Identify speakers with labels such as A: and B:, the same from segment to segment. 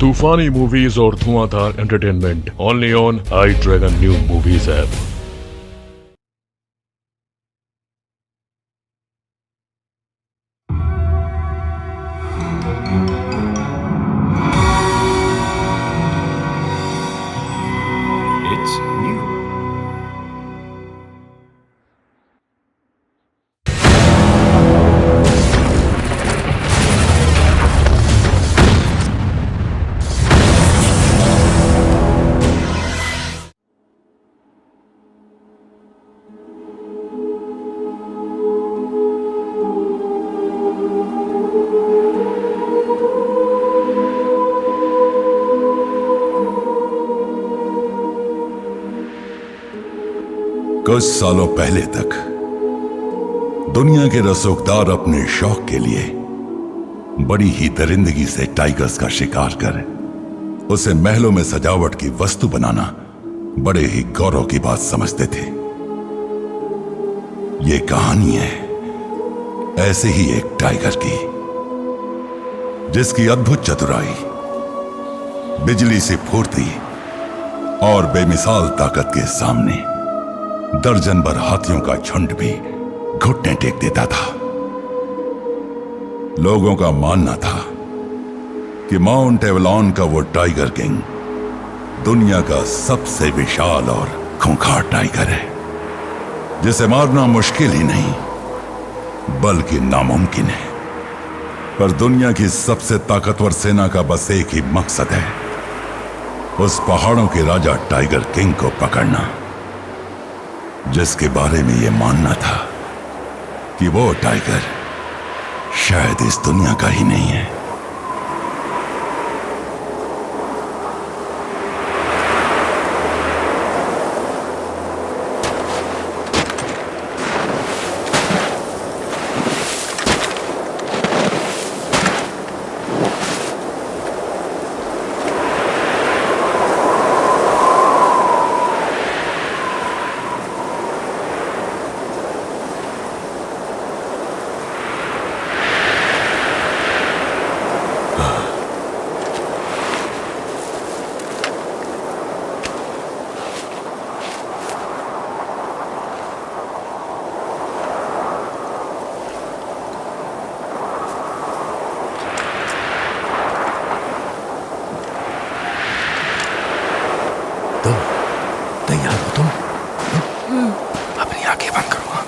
A: तूफानी मूवीज और धुआंधार entertainment only on I dragon new movies app.
B: It's new.
C: कुछ सालों पहले तक दुनिया के रसूखदार अपने शौक के लिए बड़ी ही दरिंदगी से टाइगर्स का शिकार कर उसे महलों में सजावट की वस्तु बनाना बड़े ही गौरव की बात समझते थे। ये कहानी है ऐसे ही एक टाइगर की, जिसकी अद्भुत चतुराई, बिजली सी फुर्ती और बेमिसाल ताकत के सामने दर्जन भर हाथियों का झुंड भी घुटने टेक देता था। लोगों का मानना था कि माउंट एवलॉन का वो टाइगर किंग दुनिया का सबसे विशाल और खूंखार टाइगर है, जिसे मारना मुश्किल ही नहीं बल्कि नामुमकिन है। पर दुनिया की सबसे ताकतवर सेना का बस एक ही मकसद है, उस पहाड़ों के राजा टाइगर किंग को पकड़ना, जिसके बारे में यह मानना था कि वो टाइगर शायद इस दुनिया का ही नहीं है।
B: तो तैयार हो तुम? अपनी आंखें बंद करो। हाँ?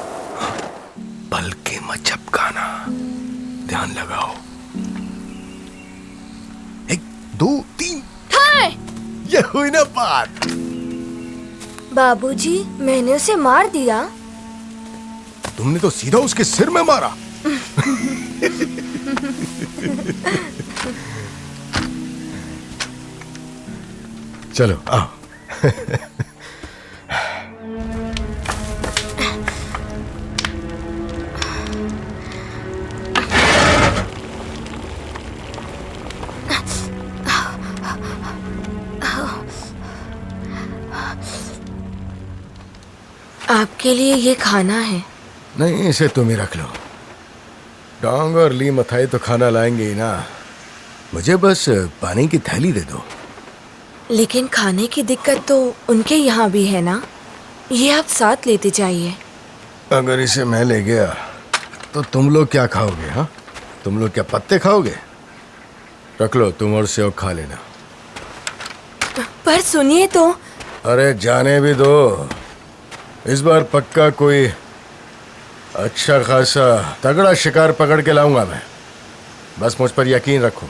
B: पल के मत झपकाना, ध्यान लगाओ। 1 2 3।
D: हाय!
B: ये हुई ना बात।
D: बाबूजी, मैंने उसे मार दिया।
B: तुमने तो सीधा उसके सिर में मारा। चलो आओ।
D: आपके लिए ये खाना है।
B: नहीं, इसे तुम ही रख लो। डोंग और ली मथाई तो खाना लाएंगे ही ना, मुझे बस पानी की थैली दे दो।
D: लेकिन खाने की दिक्कत तो उनके यहाँ भी है ना, ये आप साथ लेते जाइए।
B: अगर इसे मैं ले गया तो तुम लोग क्या खाओगे? हाँ, तुम लोग क्या पत्ते खाओगे? रख लो, तुम और सेव खा लेना।
D: पर सुनिए तो।
B: अरे जाने भी दो, इस बार पक्का कोई अच्छा खासा तगड़ा शिकार पकड़ के लाऊंगा मैं, बस मुझ पर यकीन रखो।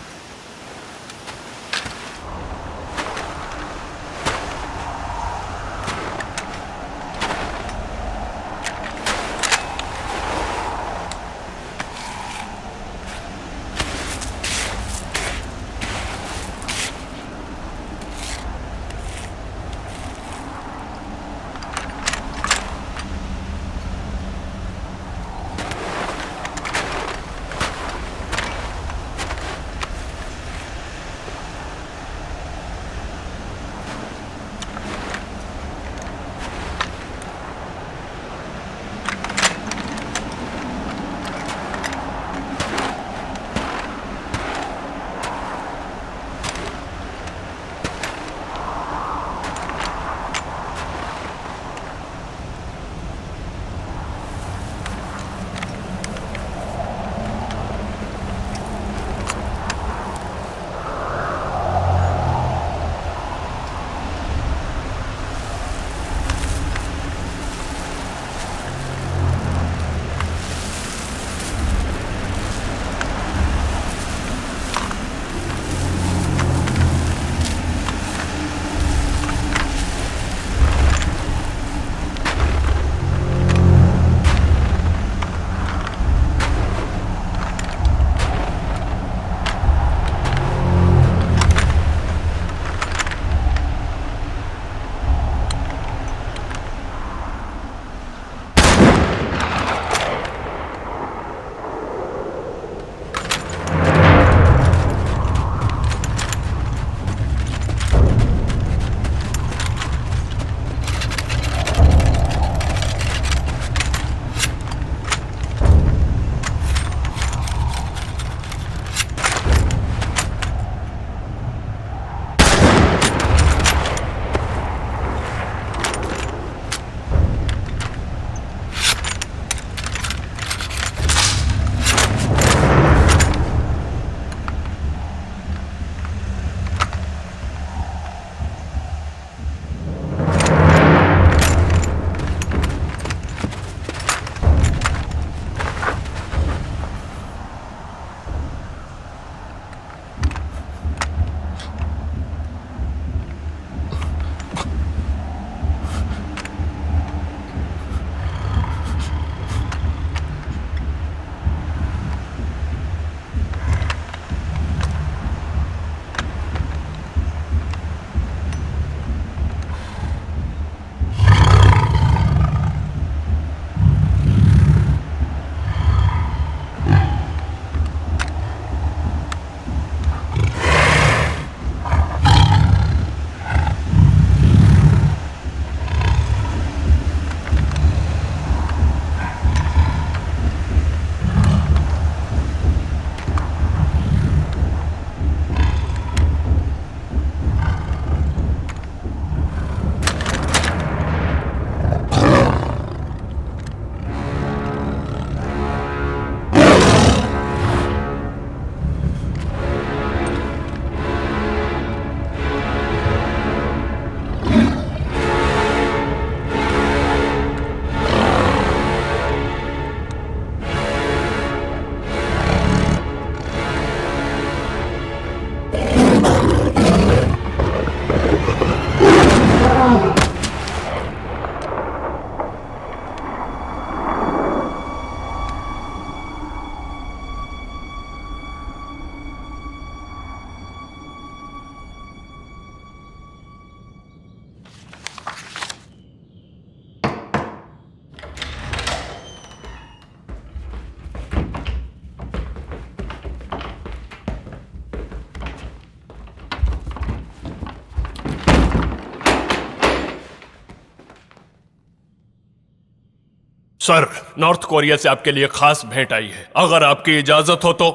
A: सर, नॉर्थ कोरिया से आपके लिए खास भेंट आई है। अगर आपकी इजाजत हो तो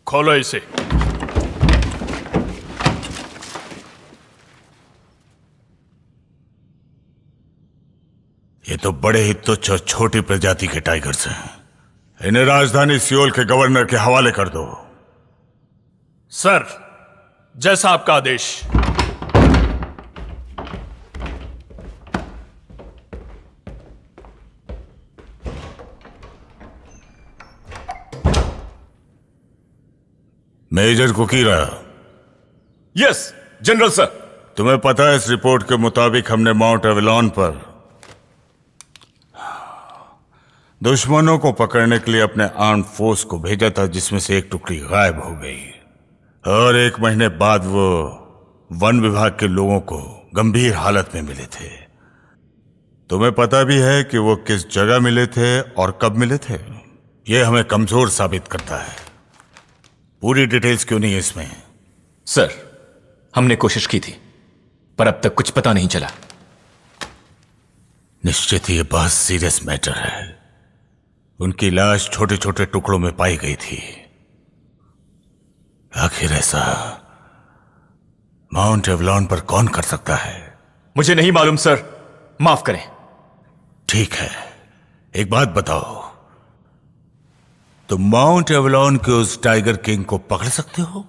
A: खोलो इसे।
E: ये तो बड़े ही तुच्छ और छोटी प्रजाति के टाइगर्स हैं। इन्हें राजधानी सियोल के गवर्नर के हवाले कर दो।
A: सर, जैसा आपका आदेश।
E: मेजर कुकीरा।
F: Yes general sir.
E: तुम्हें पता है इस रिपोर्ट के मुताबिक हमने माउंट एवलॉन पर दुश्मनों को पकड़ने के लिए अपने आर्म फोर्स को भेजा था, जिसमें से एक टुकड़ी गायब हो गई और 1 महीने बाद वो वन विभाग के लोगों को गंभीर हालत में मिले थे। तुम्हें पता भी है कि वो किस जगह मिले थे और कब मिले थे? ये हमें कमजोर साबित करता है। पूरी डिटेल्स क्यों नहीं है इसमें?
F: सर, हमने कोशिश की थी पर अब तक कुछ पता नहीं चला।
E: निश्चित ही ये बहुत सीरियस मैटर है। उनकी लाश छोटे छोटे टुकड़ों में पाई गई थी। आखिर ऐसा माउंट एवलॉन पर कौन कर सकता है?
F: मुझे नहीं मालूम सर, माफ करें।
E: ठीक है, एक बात बताओ, तुम माउंट एवलॉन के उस टाइगर किंग को पकड़ सकते हो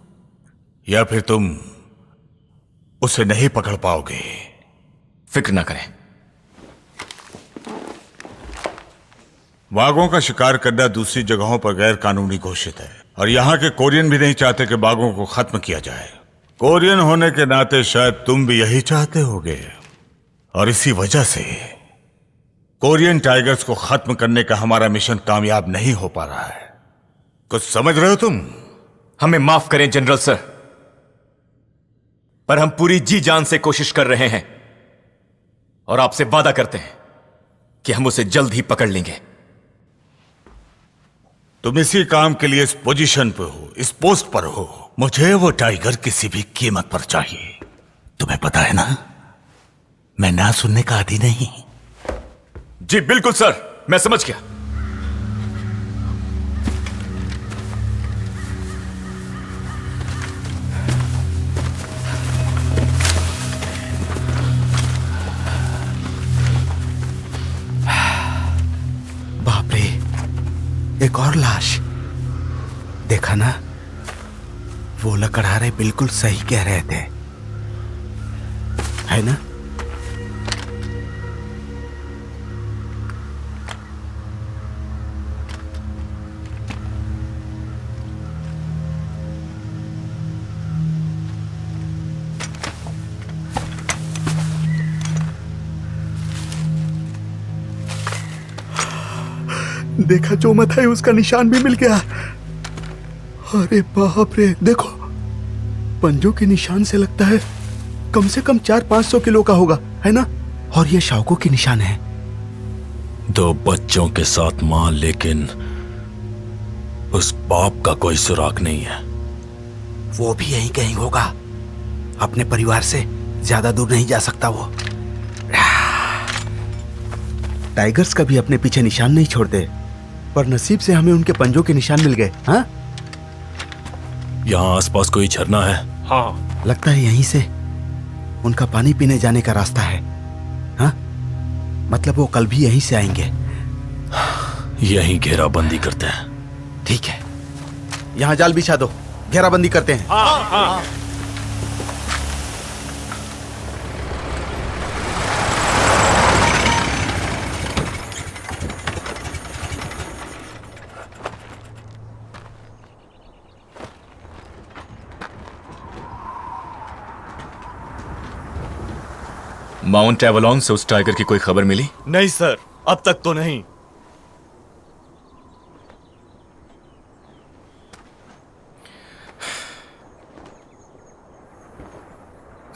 E: या फिर तुम उसे नहीं पकड़ पाओगे?
F: फिक्र ना करें।
E: बाघों का शिकार करना दूसरी जगहों पर गैर कानूनी घोषित है और यहां के कोरियन भी नहीं चाहते कि बाघों को खत्म किया जाए। कोरियन होने के नाते शायद तुम भी यही चाहते होगे और इसी वजह से कोरियन टाइगर्स को खत्म करने का हमारा मिशन कामयाब नहीं हो पा रहा है। कुछ समझ रहे हो तुम?
F: हमें माफ करें जनरल सर, पर हम पूरी जी जान से कोशिश कर रहे हैं और आपसे वादा करते हैं कि हम उसे जल्द ही पकड़ लेंगे।
E: तुम इसी काम के लिए इस पोजीशन पे हो, इस पोस्ट पर हो। मुझे वो टाइगर किसी भी कीमत पर चाहिए। तुम्हें पता है ना, मैं ना सुनने का आदी नहीं।
F: जी बिल्कुल सर, मैं समझ गया।
G: बाप रे, एक और लाश। देखा ना, वो लकड़हारे बिल्कुल सही कह रहे थे, है ना? देखा, जो मत है उसका निशान भी मिल गया। अरे बाप रे, देखो पंजों के निशान से लगता है कम से कम 400-500 किलो का होगा, है ना? और ये शावकों के निशान है।
A: 2 बच्चों के साथ मां, लेकिन उस बाप का कोई सुराग नहीं है।
G: वो भी यहीं कहीं होगा। अपने परिवार से ज्यादा दूर नहीं जा सकता वो। टाइगर्स कभी अपने पीछे निशान नहीं छोड़ते, पर नसीब से हमें उनके पंजों के निशान मिल गए। हाँ,
A: यहाँ आसपास कोई झरना है?
G: हाँ, लगता है यहीं से उनका पानी पीने जाने का रास्ता है। हाँ, मतलब वो कल भी यहीं से आएंगे।
A: यहीं घेराबंदी करते हैं।
G: ठीक है, यहाँ जाल बिछा दो, घेराबंदी करते हैं।
A: हाँ।
F: माउंट एवलॉन से उस टाइगर की कोई खबर मिली?
H: नहीं सर, अब तक तो नहीं।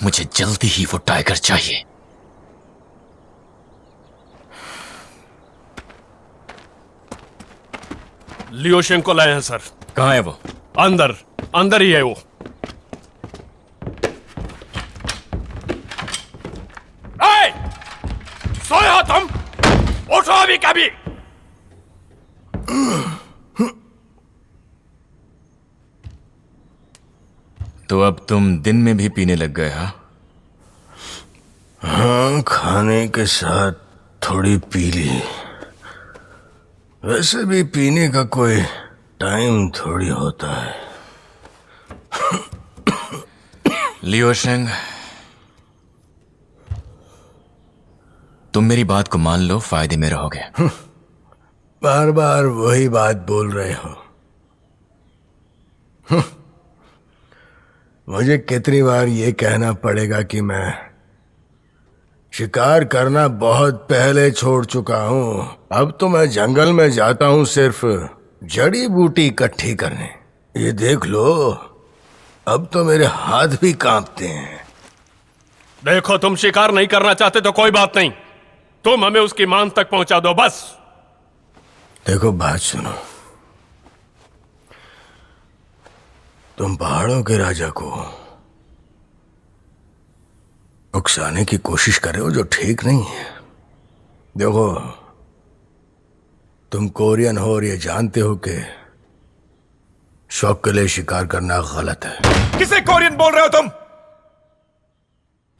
F: मुझे जल्दी ही वो टाइगर चाहिए।
A: लियोशेन को लाए हैं सर।
F: कहाँ है वो?
A: अंदर अंदर ही है वो। सोए हो तुम? उठो अभी।
I: कभी कभी।
F: तो अब तुम दिन में भी पीने लग गए?
B: हाँ, खाने के साथ थोड़ी पी ली। वैसे भी पीने का कोई टाइम थोड़ी होता है।
F: लियो शेंग, तुम मेरी बात को मान लो, फायदे में रहोगे।
B: बार बार वही बात बोल रहे हो। मुझे कितनी बार ये कहना पड़ेगा कि मैं शिकार करना बहुत पहले छोड़ चुका हूं। अब तो मैं जंगल में जाता हूं सिर्फ जड़ी बूटी इकट्ठी करने। ये देख लो, अब तो मेरे हाथ भी कांपते हैं।
I: देखो, तुम शिकार नहीं करना चाहते तो कोई बात नहीं, तुम हमें उसकी मान तक पहुंचा दो बस।
B: देखो, बात सुनो। तुम पहाड़ों के राजा को उकसाने की कोशिश कर रहे हो, जो ठीक नहीं है। देखो, तुम कोरियन हो और ये जानते हो कि शौक के लिए शिकार करना गलत है।
F: किसे कोरियन बोल रहे हो तुम?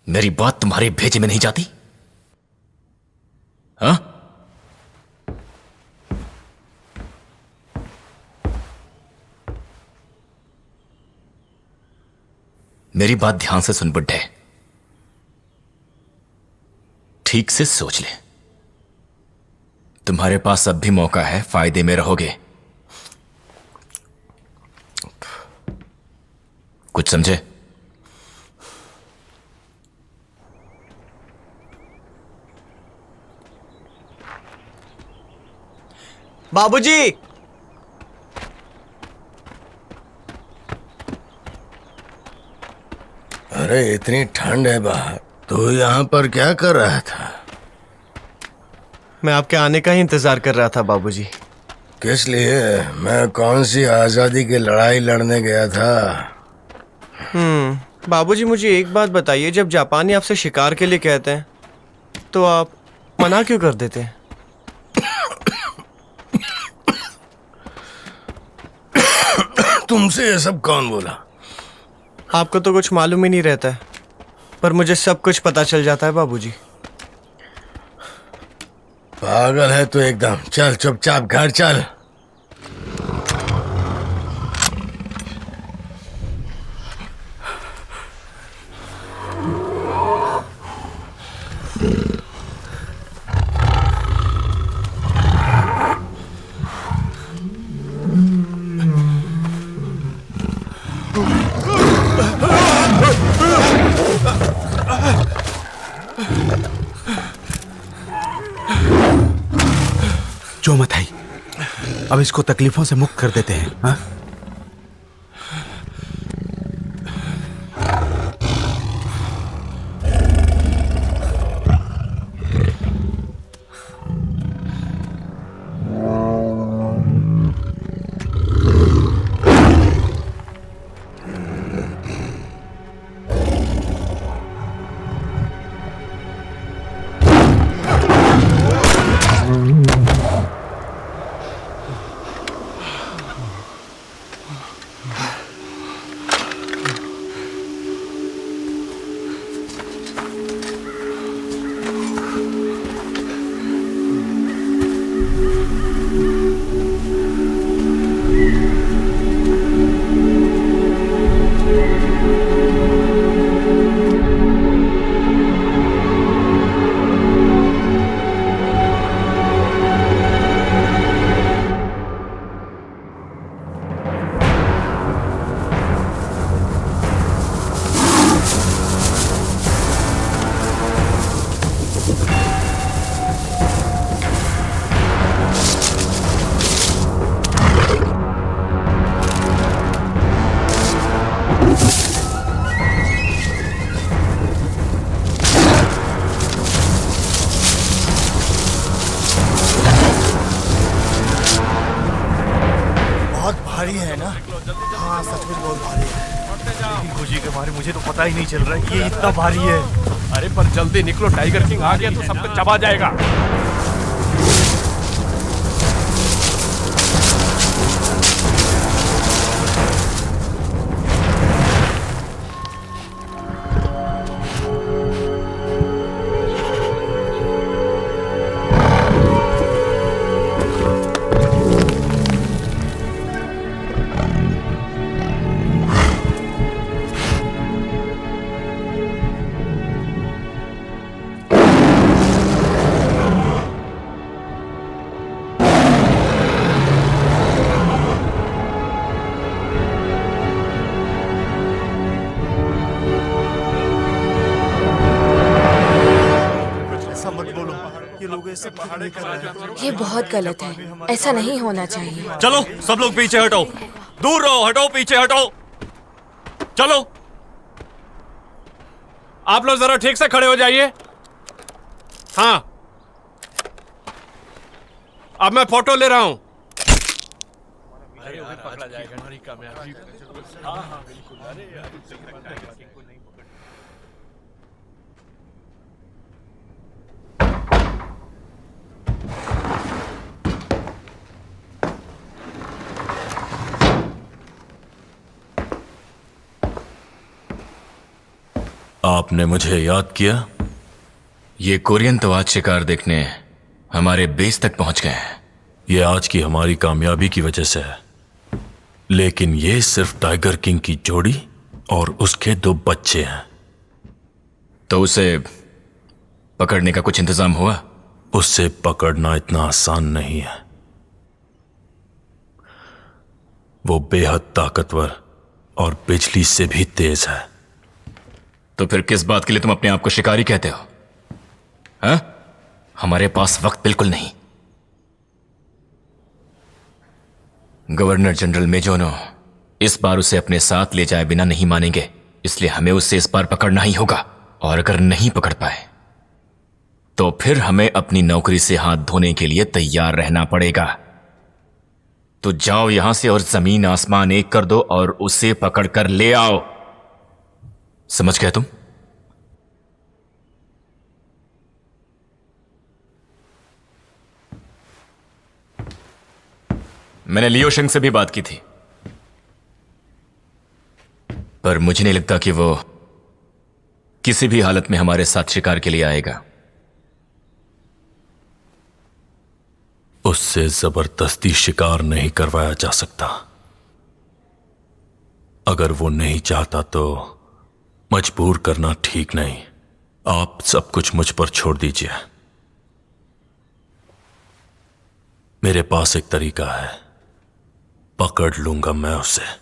F: मेरी बात तुम्हारे भेजे में नहीं जाती? हाँ? मेरी बात ध्यान से सुन बुड्ढे, ठीक से सोच ले। तुम्हारे पास अब भी मौका है, फायदे में रहोगे। कुछ समझे?
H: बाबूजी,
B: अरे इतनी ठंड है बाहर, तो यहाँ पर क्या कर रहा था?
H: मैं आपके आने का ही इंतजार कर रहा था बाबूजी।
B: किस लिए? मैं कौन सी आजादी की लड़ाई लड़ने गया था?
H: बाबूजी, मुझे एक बात बताइए, जब जापानी आपसे शिकार के लिए कहते हैं तो आप मना क्यों कर देते हैं?
B: तुमसे ये सब कौन बोला?
H: आपको तो कुछ मालूम ही नहीं रहता है, पर मुझे सब कुछ पता चल जाता है बाबूजी।
B: पागल है तो एकदम। चल चुपचाप घर चल।
G: जो मत आई, अब इसको तकलीफों से मुक्त कर देते हैं। हाँ?
H: भारी है ना? हाँ, सचमुच बहुत भारी है। खुशी के बारे मुझे तो पता ही नहीं चल रहा है ये इतना भारी है।
I: अरे पर जल्दी निकलो, टाइगर किंग आ गया तो सब कुछ चबा जाएगा।
D: ये बहुत गलत है, ऐसा नहीं होना चाहिए।
F: चलो सब लोग पीछे हटो, दूर रहो, हटो, पीछे हटो। चलो
I: आप लोग जरा ठीक से खड़े हो जाइए। हाँ, अब मैं फोटो ले रहा हूं।
A: आपने मुझे याद किया?
F: ये कोरियन तो आज शिकार देखने हमारे बेस तक पहुंच गए हैं।
A: ये आज की हमारी कामयाबी की वजह से है, लेकिन ये सिर्फ टाइगर किंग की जोड़ी और उसके 2 बच्चे हैं।
F: तो उसे पकड़ने का कुछ इंतजाम हुआ?
A: उससे पकड़ना इतना आसान नहीं है। वो बेहद ताकतवर और बिजली से भी तेज है।
F: तो फिर किस बात के लिए तुम अपने आप को शिकारी कहते हो? हाँ? हमारे पास वक्त बिल्कुल नहीं। गवर्नर जनरल मेजोनो इस बार उसे अपने साथ ले जाए बिना नहीं मानेंगे, इसलिए हमें उसे इस बार पकड़ना ही होगा। और अगर नहीं पकड़ पाए तो फिर हमें अपनी नौकरी से हाथ धोने के लिए तैयार रहना पड़ेगा। तो जाओ यहां से और जमीन आसमान एक कर दो और उसे पकड़ कर ले आओ। समझ गए तुम? मैंने लियो शेंग से भी बात की थी, पर मुझे नहीं लगता कि वो किसी भी हालत में हमारे साथ शिकार के लिए आएगा।
A: उससे जबरदस्ती शिकार नहीं करवाया जा सकता। अगर वो नहीं चाहता तो मजबूर करना ठीक नहीं। आप सब कुछ मुझ पर छोड़ दीजिए। मेरे पास एक तरीका है, पकड़ लूंगा मैं उसे।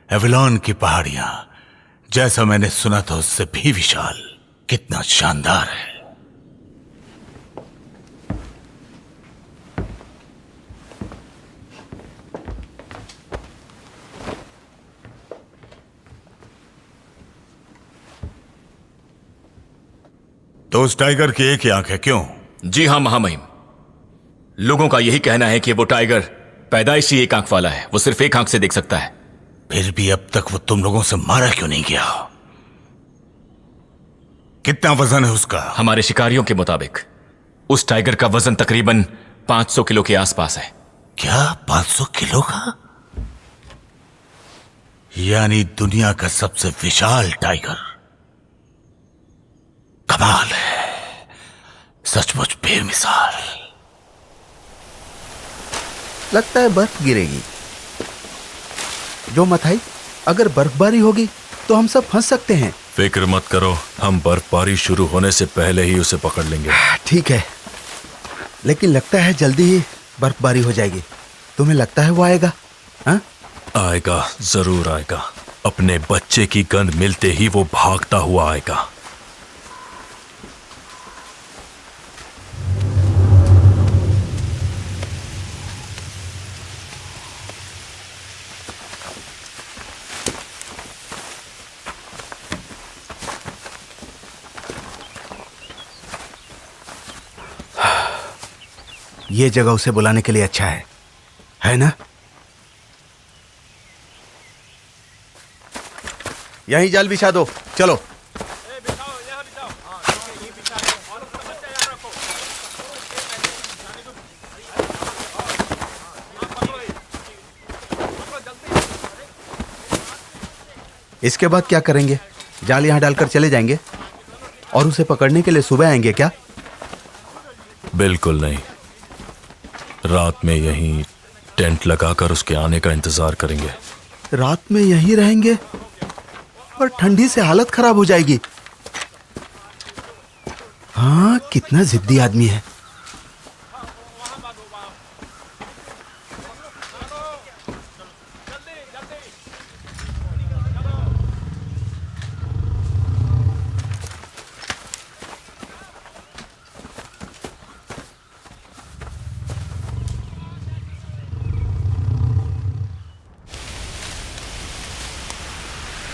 E: एविलॉन की पहाड़ियां, जैसा मैंने सुना था उससे भी विशाल। कितना शानदार है। तो उस टाइगर की एक ही आंख है, क्यों?
F: जी हां महामहिम, लोगों का यही कहना है कि वो टाइगर पैदाइशी एक आंख वाला है। वो सिर्फ एक आंख से देख सकता है।
E: फिर भी अब तक वो तुम लोगों से मारा क्यों नहीं गया? कितना वजन है उसका?
F: हमारे शिकारियों के मुताबिक उस टाइगर का वजन तकरीबन 500 किलो के आसपास है।
E: क्या 500 किलो का? यानी दुनिया का सबसे विशाल टाइगर। कमाल है, सचमुच बेमिसाल।
G: लगता है बर्फ गिरेगी। जो मथाई, अगर बर्फबारी होगी तो हम सब फंस सकते हैं।
A: फिक्र मत करो, हम बर्फबारी शुरू होने से पहले ही उसे पकड़ लेंगे।
G: ठीक है, लेकिन लगता है जल्दी ही बर्फबारी हो जाएगी। तुम्हें लगता है वो आएगा? हाँ?
A: आएगा, जरूर आएगा। अपने बच्चे की गंध मिलते ही वो भागता हुआ आएगा।
G: ये जगह उसे बुलाने के लिए अच्छा है ना? यहीं जाल बिछा दो, चलो। इसके बाद क्या करेंगे? जाल यहां डालकर चले जाएंगे और उसे पकड़ने के लिए सुबह आएंगे क्या?
A: बिल्कुल नहीं, रात में यहीं टेंट लगाकर उसके आने का इंतजार करेंगे।
G: रात में यहीं रहेंगे और ठंडी से हालत खराब हो जाएगी। हाँ, कितना जिद्दी आदमी है।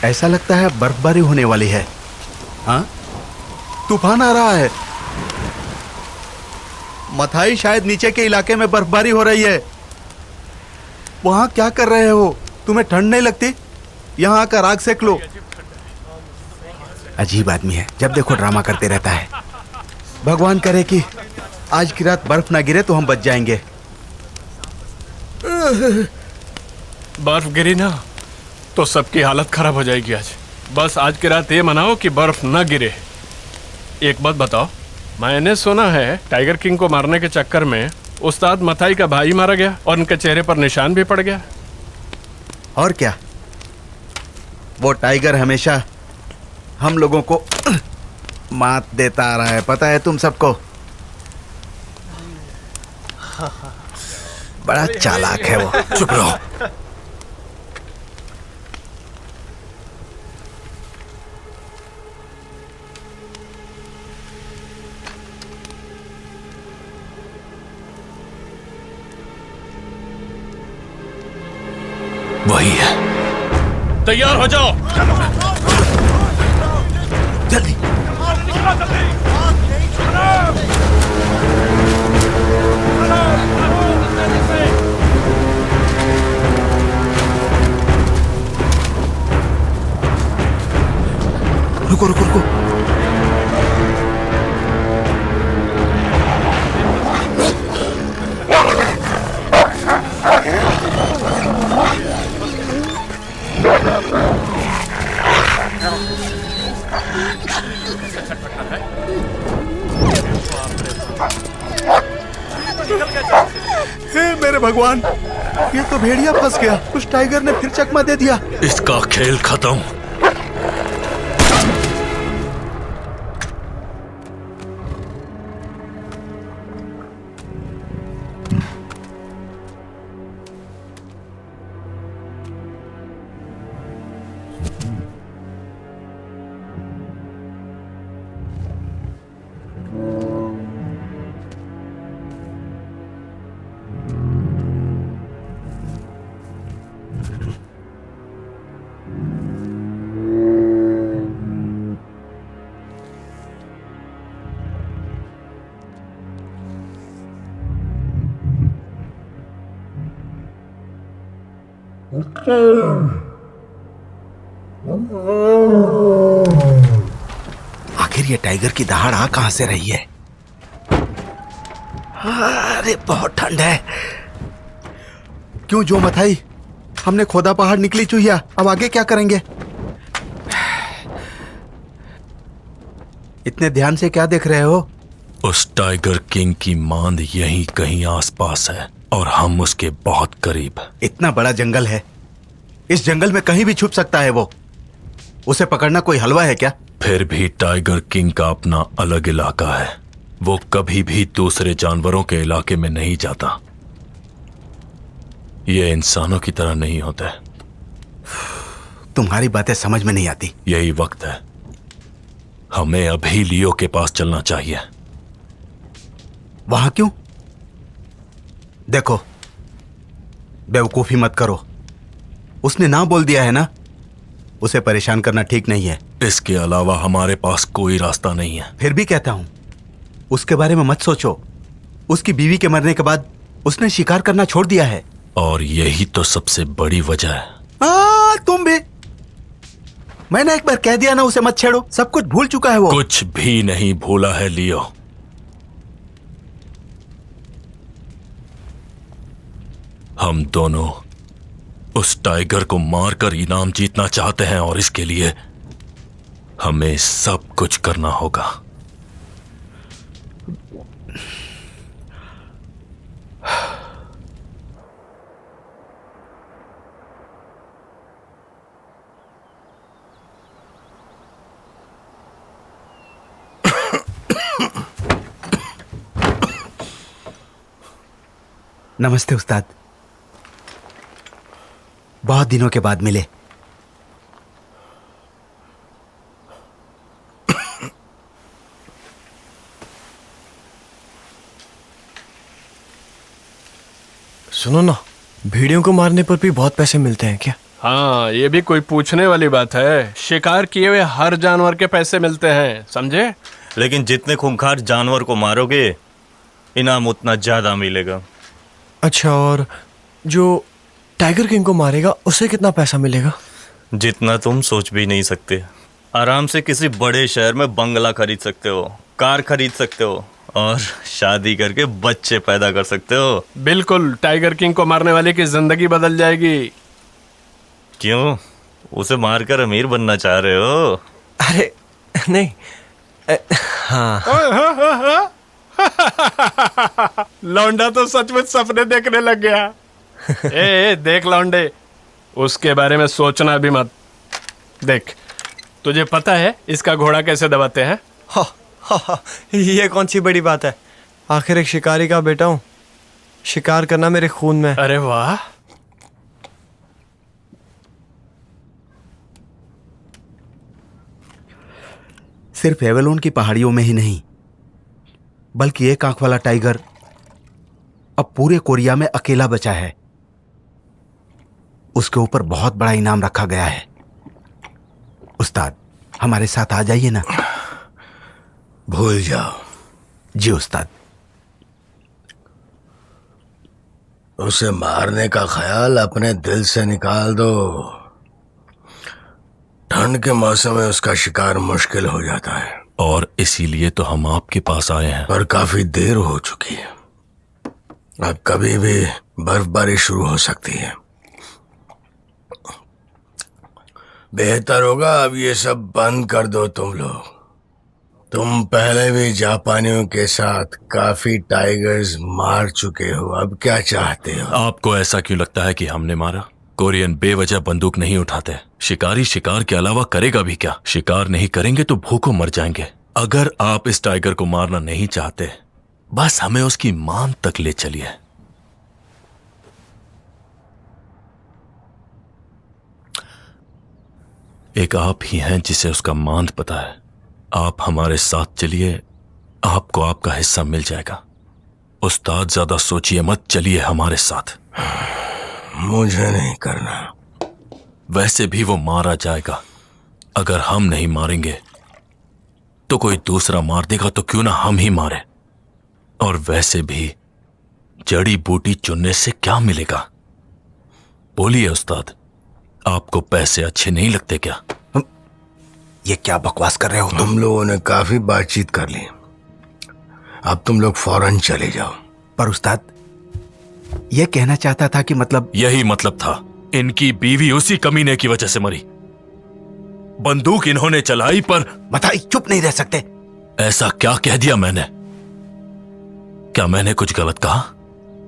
G: ऐसा लगता है बर्फबारी होने वाली है। हाँ, तूफान आ रहा है। मथाई, शायद नीचे के इलाके में बर्फबारी हो रही है। वहां क्या कर रहे हो? तुम्हें ठंड नहीं लगती? यहाँ आकर आग सेक लो। अजीब आदमी है, जब देखो ड्रामा करते रहता है। भगवान करे कि आज की रात बर्फ ना गिरे तो हम बच जाएंगे।
I: बर्फ गिरी ना तो सबकी हालत खराब हो जाएगी आज। बस आज की रात ये मनाओ कि बर्फ न गिरे। एक बात बताओ, मैंने सुना है टाइगर किंग को मारने के चक्कर में उस्ताद मथाई का भाई मारा गया और उनके चेहरे पर निशान भी पड़ गया।
G: और क्या, वो टाइगर हमेशा हम लोगों को मात देता आ रहा है, पता है तुम सबको। बड़ा चालाक है वो।
A: चुप रहो। वही है।
I: तैयार हो जाओ।
G: जल्दी। रुको रुको रुको। हे मेरे भगवान, ये तो भेड़िया फंस गया। उस टाइगर ने फिर चकमा दे दिया।
A: इसका खेल खत्म।
G: आखिर ये टाइगर की दहाड़ आ कहां से रही है? अरे बहुत ठंड है। क्यों जो मथाई, हमने खोदा पहाड़ निकली चूहिया, अब आगे क्या करेंगे? इतने ध्यान से क्या देख रहे हो?
A: उस टाइगर किंग की मांद यहीं कहीं आसपास है और हम उसके बहुत करीब।
G: इतना बड़ा जंगल है, इस जंगल में कहीं भी छुप सकता है वो। उसे पकड़ना कोई हलवा है क्या?
A: फिर भी टाइगर किंग का अपना अलग इलाका है। वो कभी भी दूसरे जानवरों के इलाके में नहीं जाता। ये इंसानों की तरह नहीं होता है।
G: तुम्हारी बातें समझ में नहीं आती।
A: यही वक्त है, हमें अभी लियो के पास चलना चाहिए।
G: वहां क्यों? देखो, बेवकूफी मत करो। उसने ना बोल दिया है ना, उसे परेशान करना ठीक नहीं है।
A: इसके अलावा हमारे पास कोई रास्ता नहीं है।
G: फिर भी कहता हूं, उसके बारे में मत सोचो। उसकी बीवी के मरने के बाद उसने शिकार करना छोड़ दिया है।
A: और यही तो सबसे बड़ी वजह है।
G: तुम भी। मैंने एक बार कह दिया ना उसे मत छेड़ो, सब कुछ भूल चुका है वो।
A: कुछ भी नहीं भूला है लियो। हम दोनों उस टाइगर को मारकर इनाम जीतना चाहते हैं और इसके लिए हमें सब कुछ करना होगा।
G: नमस्ते उस्ताद, बहुत दिनों के बाद मिले।
H: सुनो ना, भेड़ियों को मारने पर भी बहुत पैसे मिलते हैं क्या?
I: हाँ, ये भी कोई पूछने वाली बात है। शिकार किए हुए हर जानवर के पैसे मिलते हैं, समझे?
J: लेकिन जितने खूंखार जानवर को मारोगे इनाम उतना ज्यादा मिलेगा।
H: अच्छा, और जो टाइगर किंग को मारेगा उसे कितना पैसा मिलेगा?
J: जितना तुम सोच भी नहीं सकते। आराम से किसी बड़े शहर में बंगला खरीद सकते हो, कार खरीद सकते हो और शादी करके बच्चे पैदा कर सकते हो।
I: बिल्कुल, टाइगर किंग को मारने वाले की जिंदगी बदल जाएगी।
J: क्यों, उसे मारकर अमीर बनना चाह रहे हो?
H: अरे नहीं, हाँ।
I: लौंडा तो सचमुच सपने देखने लग गया। ए, देख लौंडे, उसके बारे में सोचना भी मत। देख, तुझे पता है इसका घोड़ा कैसे दबाते हैं?
H: ये कौन सी बड़ी बात है? आखिर एक शिकारी का बेटा हूँ, शिकार करना मेरे खून में।
I: अरे वाह,
G: सिर्फ एवलोन की पहाड़ियों में ही नहीं, बल्कि एक आंख वाला टाइगर अब पूरे कोरिया में अकेला बचा है। उसके ऊपर बहुत बड़ा इनाम रखा गया है। उस्ताद, हमारे साथ आ जाइए ना।
B: भूल जाओ।
G: जी उस्ताद।
B: उसे मारने का ख्याल अपने दिल से निकाल दो। ठंड के मौसम में उसका शिकार मुश्किल हो जाता है।
A: और इसीलिए तो हम आपके पास आए हैं।
B: पर काफी देर हो चुकी है, अब कभी भी बर्फबारी शुरू हो सकती है। बेहतर होगा अब ये सब बंद कर दो तुम लोग। तुम पहले भी जापानियों के साथ काफी टाइगर्स मार चुके हो, अब क्या चाहते हो?
A: आपको ऐसा क्यों लगता है कि हमने मारा? कोरियन बेवजह बंदूक नहीं उठाते। शिकारी शिकार के अलावा करेगा भी क्या? शिकार नहीं करेंगे तो भूखों मर जाएंगे। अगर आप इस टाइगर को मारना नहीं चाहते, बस हमें उसकी मान तक ले चलिए। एक आप ही हैं जिसे उसका मांद पता है। आप हमारे साथ चलिए, आपको आपका हिस्सा मिल जाएगा। उस्ताद, ज्यादा सोचिए मत, चलिए हमारे साथ।
B: मुझे नहीं करना।
A: वैसे भी वो मारा जाएगा। अगर हम नहीं मारेंगे तो कोई दूसरा मार देगा, तो क्यों ना हम ही मारे। और वैसे भी जड़ी बूटी चुनने से क्या मिलेगा? बोलिए उस्ताद, आपको पैसे अच्छे नहीं लगते क्या?
G: ये क्या बकवास कर रहे हो
B: तुम लोगों ने काफी बातचीत कर ली, अब तुम लोग फौरन चले जाओ।
G: पर उस्ताद, ये कहना चाहता था कि मतलब
A: यही मतलब था। इनकी बीवी उसी कमीने की वजह से मरी। बंदूक इन्होंने चलाई पर
G: बताई, चुप नहीं रह सकते।
A: ऐसा क्या कह दिया मैंने? क्या मैंने कुछ गलत कहा?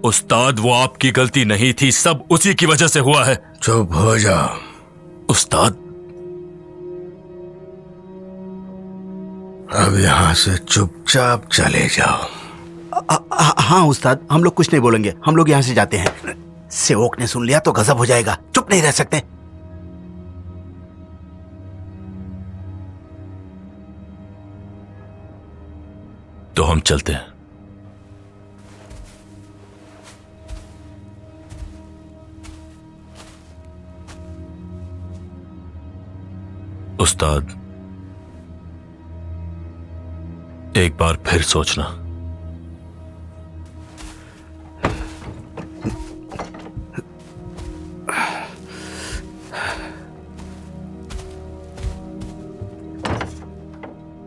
A: उस्ताद, वो आपकी गलती नहीं थी, सब उसी की वजह से हुआ है।
B: चुप हो जाओ।
A: उस्ताद,
B: अब यहां से चुपचाप चले जाओ।
G: हाँ उस्ताद, हम लोग कुछ नहीं बोलेंगे, हम लोग यहाँ से जाते हैं। सेवक ने सुन लिया तो गजब हो जाएगा, चुप नहीं रह सकते।
A: तो हम चलते हैं। उस्ताद, एक बार फिर सोचना।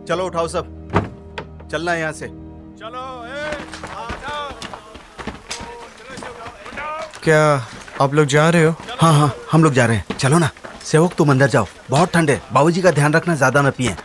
G: चलो उठाओ सब, चलना है यहाँ से।
I: चलो, आ जाओ।
H: क्या आप लोग जा रहे हो?
G: हाँ हाँ, हम लोग जा रहे हैं, चलो ना। सेवक तुम अंदर जाओ, बहुत ठंड है, बाबूजी का ध्यान रखना, ज्यादा न पिए।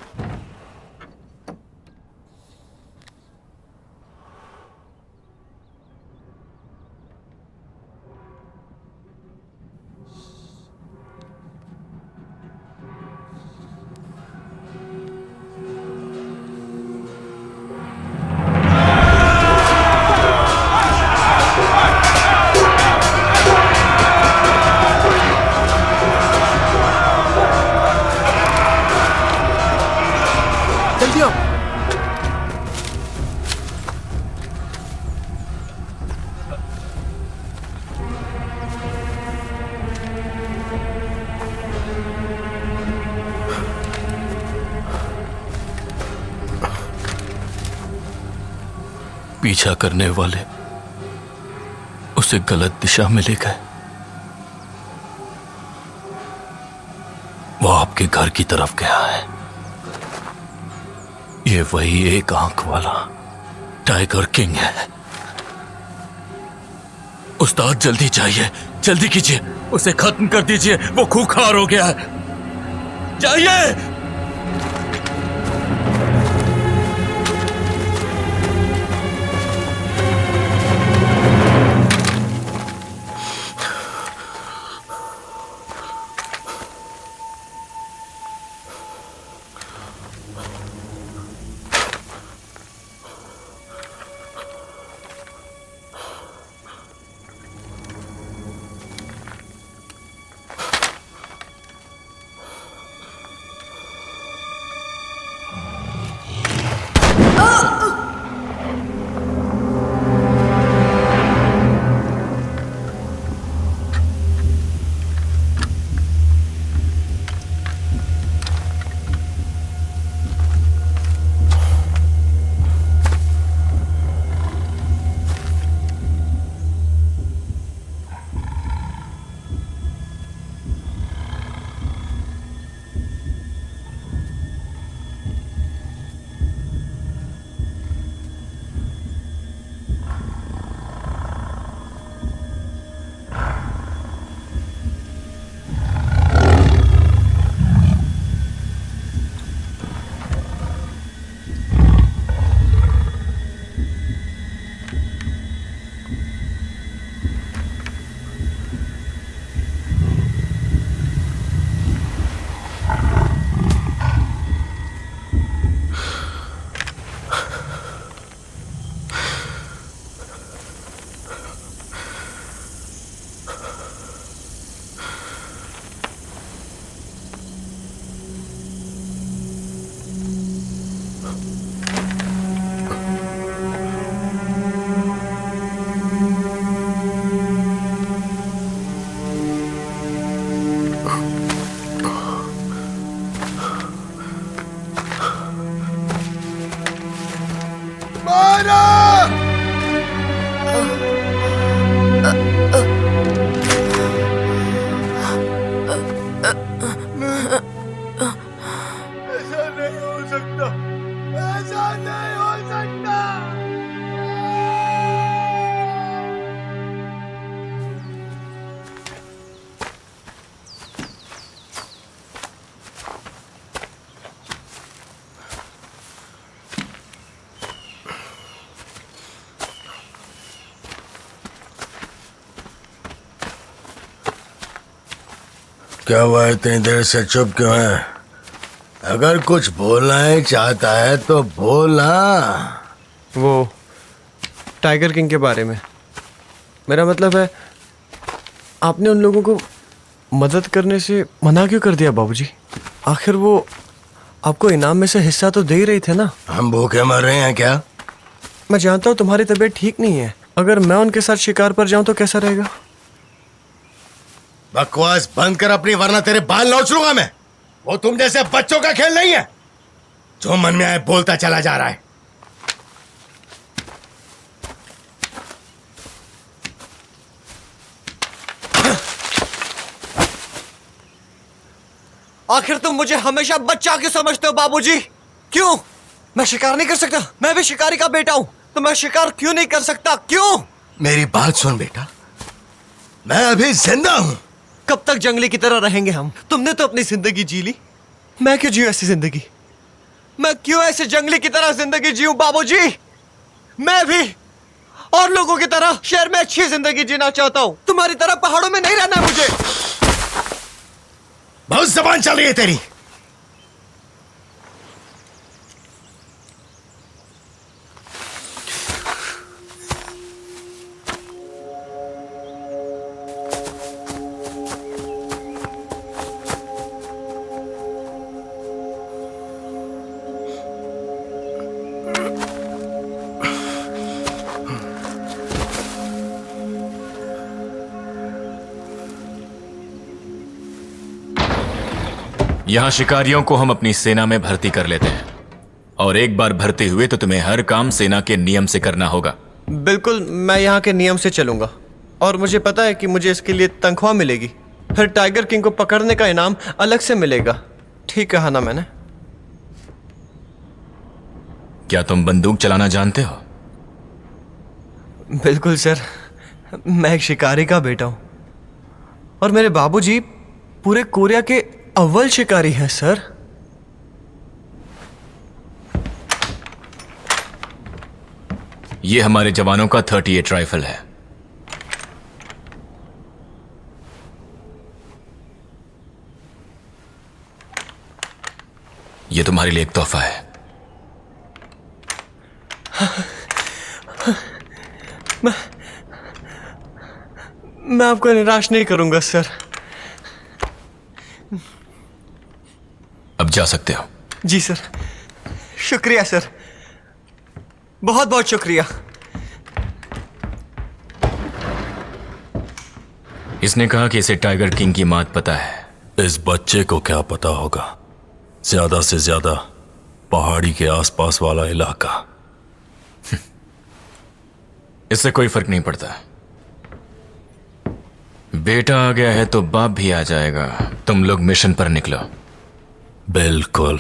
A: पीछा करने वाले उसे गलत दिशा में ले गए। वो आपके घर की तरफ गया है। ये वही एक आंख वाला टाइगर किंग है। उस्ताद जल्दी जाइए, जल्दी कीजिए, उसे खत्म कर दीजिए, वो खूंखार हो गया है। जाइए।
B: क्या हुआ, इतनी देर से चुप क्यों है? अगर कुछ बोलना ही चाहता है तो बोलना।
K: वो टाइगर किंग के बारे में, मेरा मतलब है, आपने उन लोगों को मदद करने से मना क्यों कर दिया बाबूजी? आखिर वो आपको इनाम में से हिस्सा तो दे ही रही थे ना।
B: हम भूखे मर रहे हैं क्या?
K: मैं जानता हूँ तुम्हारी तबीयत ठीक नहीं है। अगर मैं उनके साथ शिकार पर जाऊं तो कैसा रहेगा?
B: बकवास बंद कर अपनी, वरना तेरे बाल नोच लूंगा मैं। वो तुम जैसे बच्चों का खेल नहीं है, जो मन में आए बोलता चला जा रहा है।
K: आखिर तुम मुझे हमेशा बच्चा क्यों समझते हो बाबूजी? क्यों? मैं शिकार नहीं कर सकता? मैं भी शिकारी का बेटा हूं, तो मैं शिकार क्यों नहीं कर सकता? क्यों?
B: मेरी बात सुन बेटा, मैं अभी जिंदा हूं।
K: कब तक जंगली की तरह रहेंगे हम? तुमने तो अपनी जिंदगी जी ली, मैं क्यों जीऊं ऐसी जिंदगी? मैं क्यों ऐसे जंगली की तरह जिंदगी जीऊं बाबूजी? मैं भी और लोगों की तरह शहर में अच्छी जिंदगी जीना चाहता हूं। तुम्हारी तरह पहाड़ों में नहीं रहना मुझे।
B: बहुत जबान चल रही है तेरी।
F: यहां शिकारियों को हम अपनी सेना में भर्ती कर लेते हैं, और एक बार भर्ती हुए तो तुम्हें हर काम सेना के नियम से करना होगा।
K: बिल्कुल, मैं यहाँ के नियम से चलूंगा और मुझे पता है कि मुझे इसके लिए तनख्वाह मिलेगी। फिर टाइगर किंग को पकड़ने का इनाम अलग से मिलेगा। ठीक कहा ना मैंने?
F: क्या तुम बंदूक चलाना जानते हो?
K: बिल्कुल सर, मैं एक शिकारी का बेटा हूं और मेरे बाबूजी पूरे कोरिया के अव्वल शिकारी हैं सर।
F: ये हमारे जवानों का 38 राइफल है। ये तुम्हारे लिए एक तोहफा है।
K: मैं आपको निराश नहीं करूंगा सर।
F: अब जा सकते हो।
K: जी सर, शुक्रिया सर, बहुत बहुत शुक्रिया।
F: इसने कहा कि इसे टाइगर किंग की मात पता है।
A: इस बच्चे को क्या पता होगा? ज्यादा से ज्यादा पहाड़ी के आसपास वाला इलाका।
F: इससे कोई फर्क नहीं पड़ता। बेटा आ गया है तो बाप भी आ जाएगा। तुम लोग मिशन पर निकलो।
A: बिल्कुल।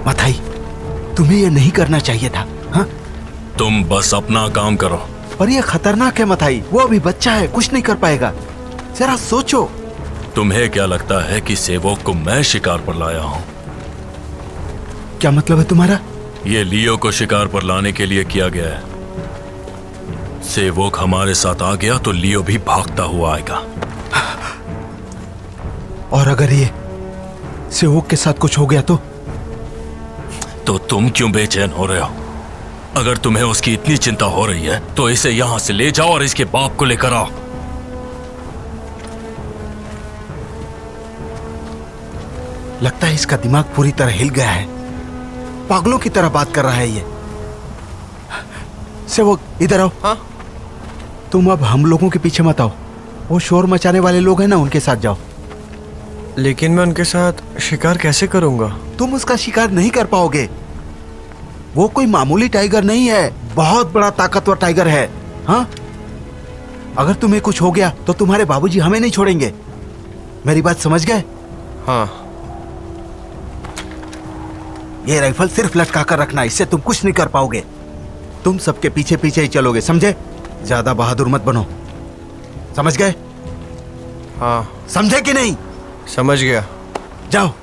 G: मथाई, तुम्हें ये नहीं करना चाहिए था। हाँ?
A: तुम बस अपना काम करो।
G: पर ये खतरनाक है मथाई, वो अभी बच्चा है, कुछ नहीं कर पाएगा। जरा सोचो।
A: तुम्हें क्या लगता है कि सेवक को मैं शिकार पर लाया हूं?
G: क्या मतलब है तुम्हारा?
A: ये लियो को शिकार पर लाने के लिए किया गया है। सेवक हमारे साथ आ गया तो लियो भी भागता हुआ आएगा।
G: और अगर ये सेवक के साथ कुछ हो गया
A: तो तुम क्यों बेचैन हो रहे हो? अगर तुम्हें उसकी इतनी चिंता हो रही है तो इसे यहां से ले जाओ और इसके बाप को लेकर आओ।
G: लगता है इसका दिमाग पूरी तरह हिल गया है। पागलों की तरह बात कर रहा है ये। सेवक, इधर आओ।
K: हाँ?
G: तुम अब हम लोगों के पीछे मत आओ। वो शोर मचाने वाले लोग हैं ना, उनके साथ जाओ।
K: लेकिन मैं उनके साथ शिकार कैसे करूंगा?
G: तुम उसका शिकार नहीं कर पाओगे। वो कोई मामूली टाइगर नहीं है, बहुत बड़ा ताकतवर टाइगर है। हाँ? अगर तुम्हें कुछ हो गया तो तुम्हारे बाबूजी हमें नहीं छोड़ेंगे। मेरी बात समझ गए?
K: हाँ।
G: ये राइफल सिर्फ लटका कर रखना, इससे तुम कुछ नहीं कर पाओगे। तुम सबके पीछे पीछे ही चलोगे, समझे? ज्यादा बहादुर मत बनो, समझ गए?
K: हाँ।
G: समझे कि नहीं?
K: समझ गया।
G: जाओ।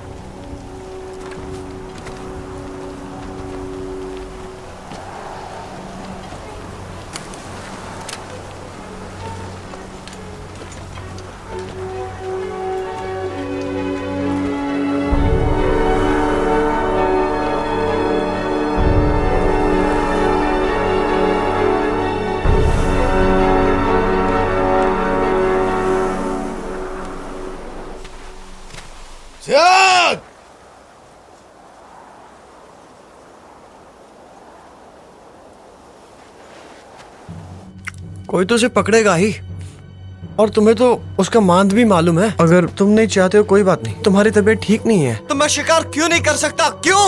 B: त्याग!
K: कोई तो उसे पकड़ेगा ही, और तुम्हें तो उसका मांद भी मालूम है। अगर तुम नहीं चाहते हो कोई बात नहीं, तुम्हारी तबीयत ठीक नहीं है तो मैं शिकार क्यों नहीं कर सकता? क्यों?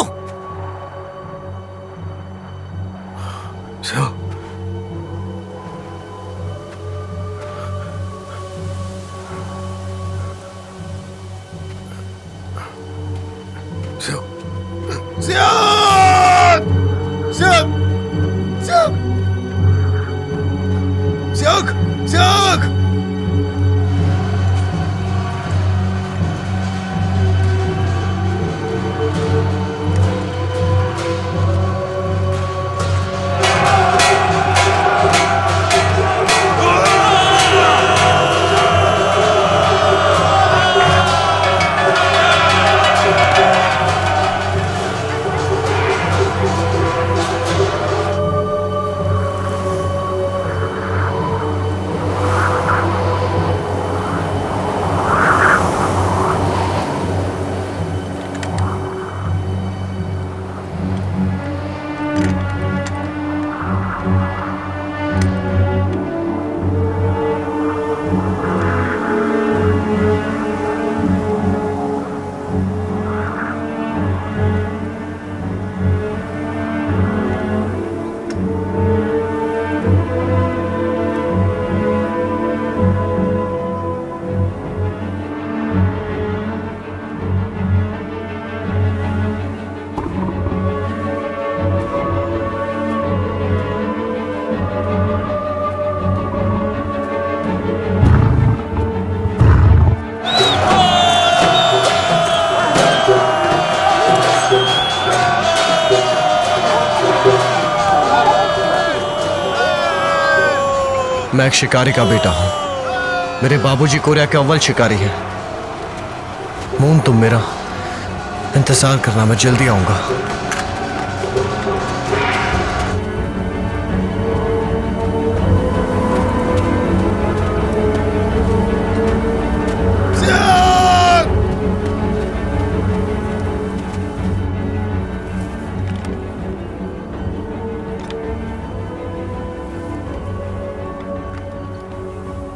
K: मैं एक शिकारी का बेटा हूं। मेरे बाबूजी कोरिया के अव्वल शिकारी हैं। मून, तुम मेरा इंतजार करना, मैं जल्दी आऊंगा।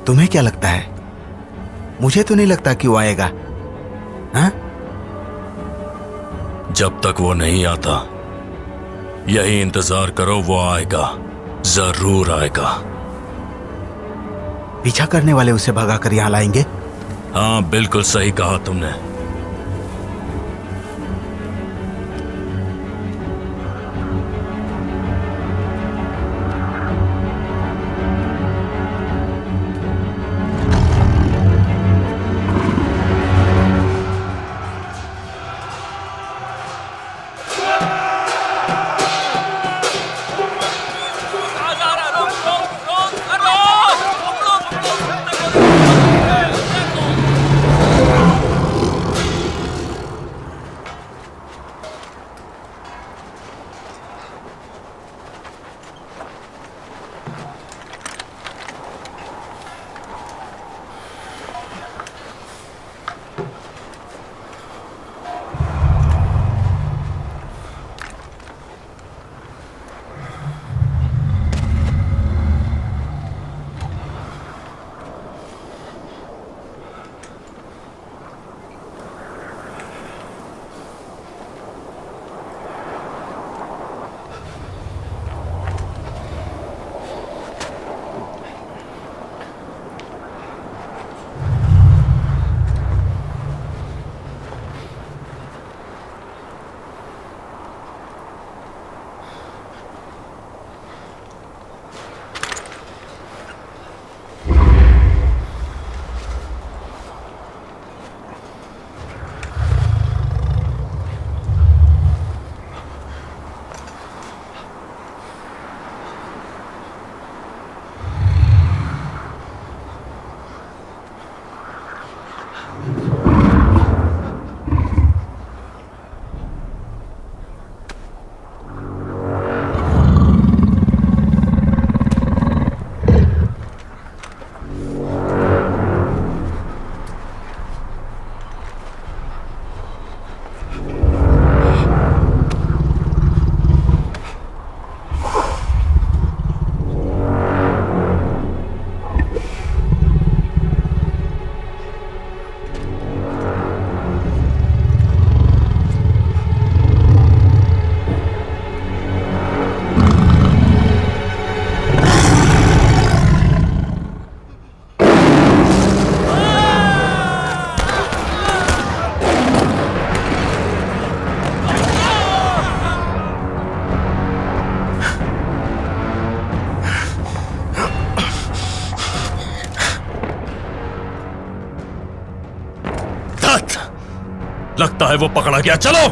G: तुम्हें क्या लगता है? मुझे तो नहीं लगता कि वो आएगा। हाँ?
A: जब तक वो नहीं आता यही इंतजार करो, वो आएगा, जरूर आएगा।
G: पीछा करने वाले उसे भगाकर यहां लाएंगे।
A: हाँ, बिल्कुल सही कहा तुमने। लगता है वो पकड़ा गया, चलो।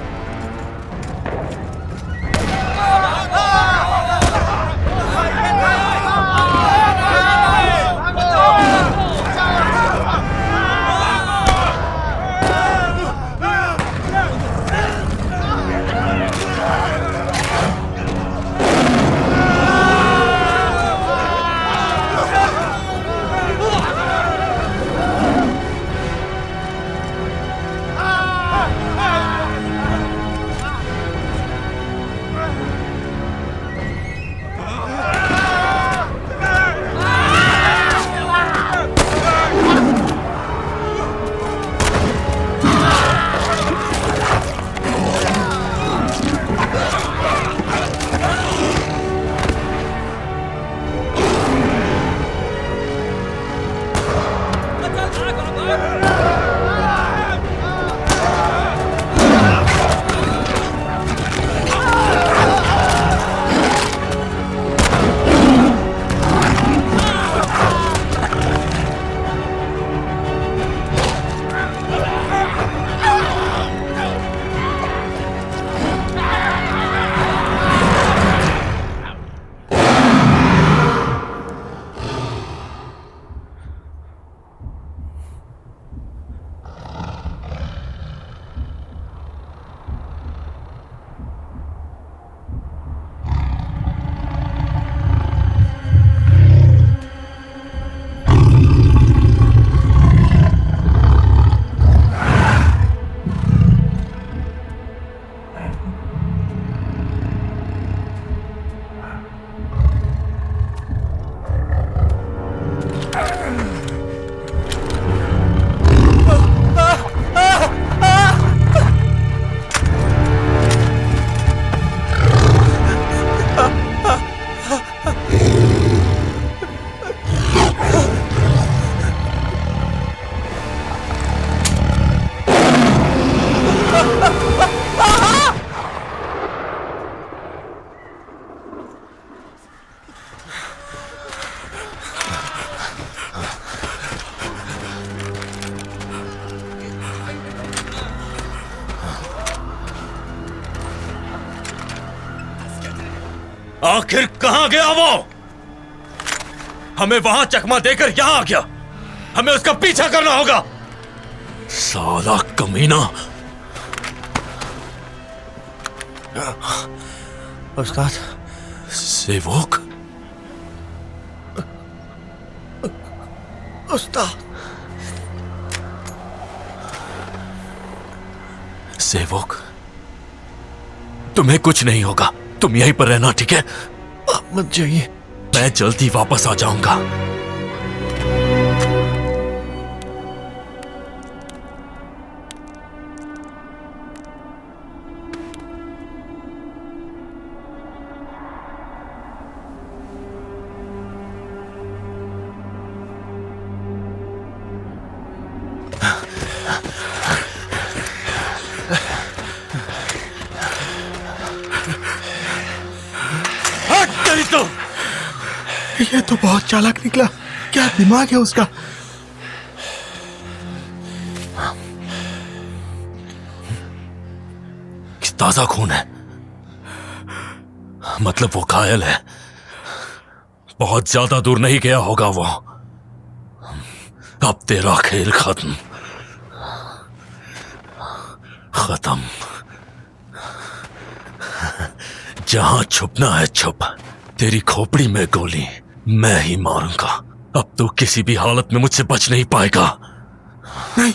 A: आखिर कहां गया वो? हमें वहां चकमा देकर यहां आ गया। हमें उसका पीछा करना होगा। साला कमीना।
K: उस्ताद,
A: सेवक।
K: उस्ताद।
A: सेवक, तुम्हें कुछ नहीं होगा। तुम यहीं पर रहना, ठीक है?
K: आप मत जाइए।
A: मैं जल्दी वापस आ जाऊंगा।
G: ये तो बहुत चालाक निकला। क्या दिमाग है उसका।
A: ताजा खून है, मतलब वो घायल है। बहुत ज्यादा दूर नहीं गया होगा वो। अब तेरा खेल खत्म। खत्म। जहां छुपना है छुप। तेरी खोपड़ी में गोली मैं ही मारूंगा। अब तो किसी भी हालत में मुझसे बच नहीं पाएगा।
G: नहीं,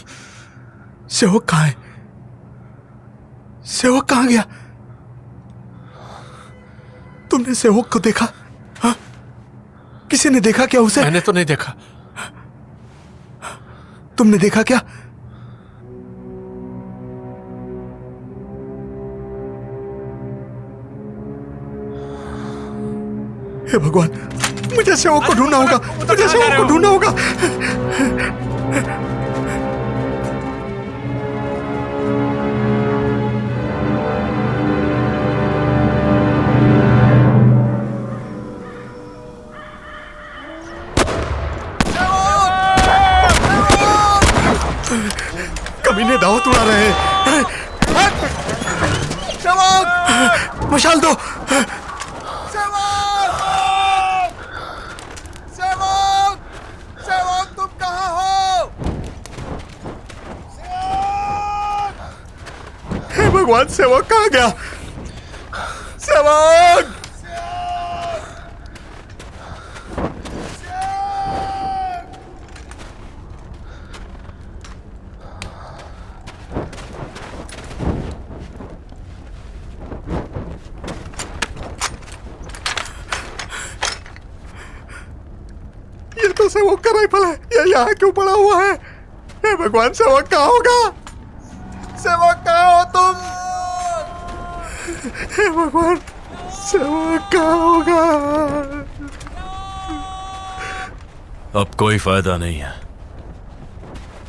G: सेवक कहाँ है? सेवक कहाँ गया? तुमने सेवक को देखा? हाँ? किसी ने देखा क्या उसे?
I: मैंने तो नहीं देखा।
G: तुमने देखा क्या? हे भगवान, मुझे सेवक को ढूंढना होगा। मुझे सेवक को ढूंढना होगा। कमीने दावत उड़ा रहे हैं। सेवक! मशाल दो। भगवान, सेवक कहाँ गया? सेवक! ये तो सेवक का राइफल है। ये यहाँ क्यों पड़ा हुआ है? हे भगवान, सेवक कहाँ होगा? सेवक कहाँ हो तुम? हे भगवान, सेवक कहाँ होगा?
A: अब कोई फायदा नहीं है।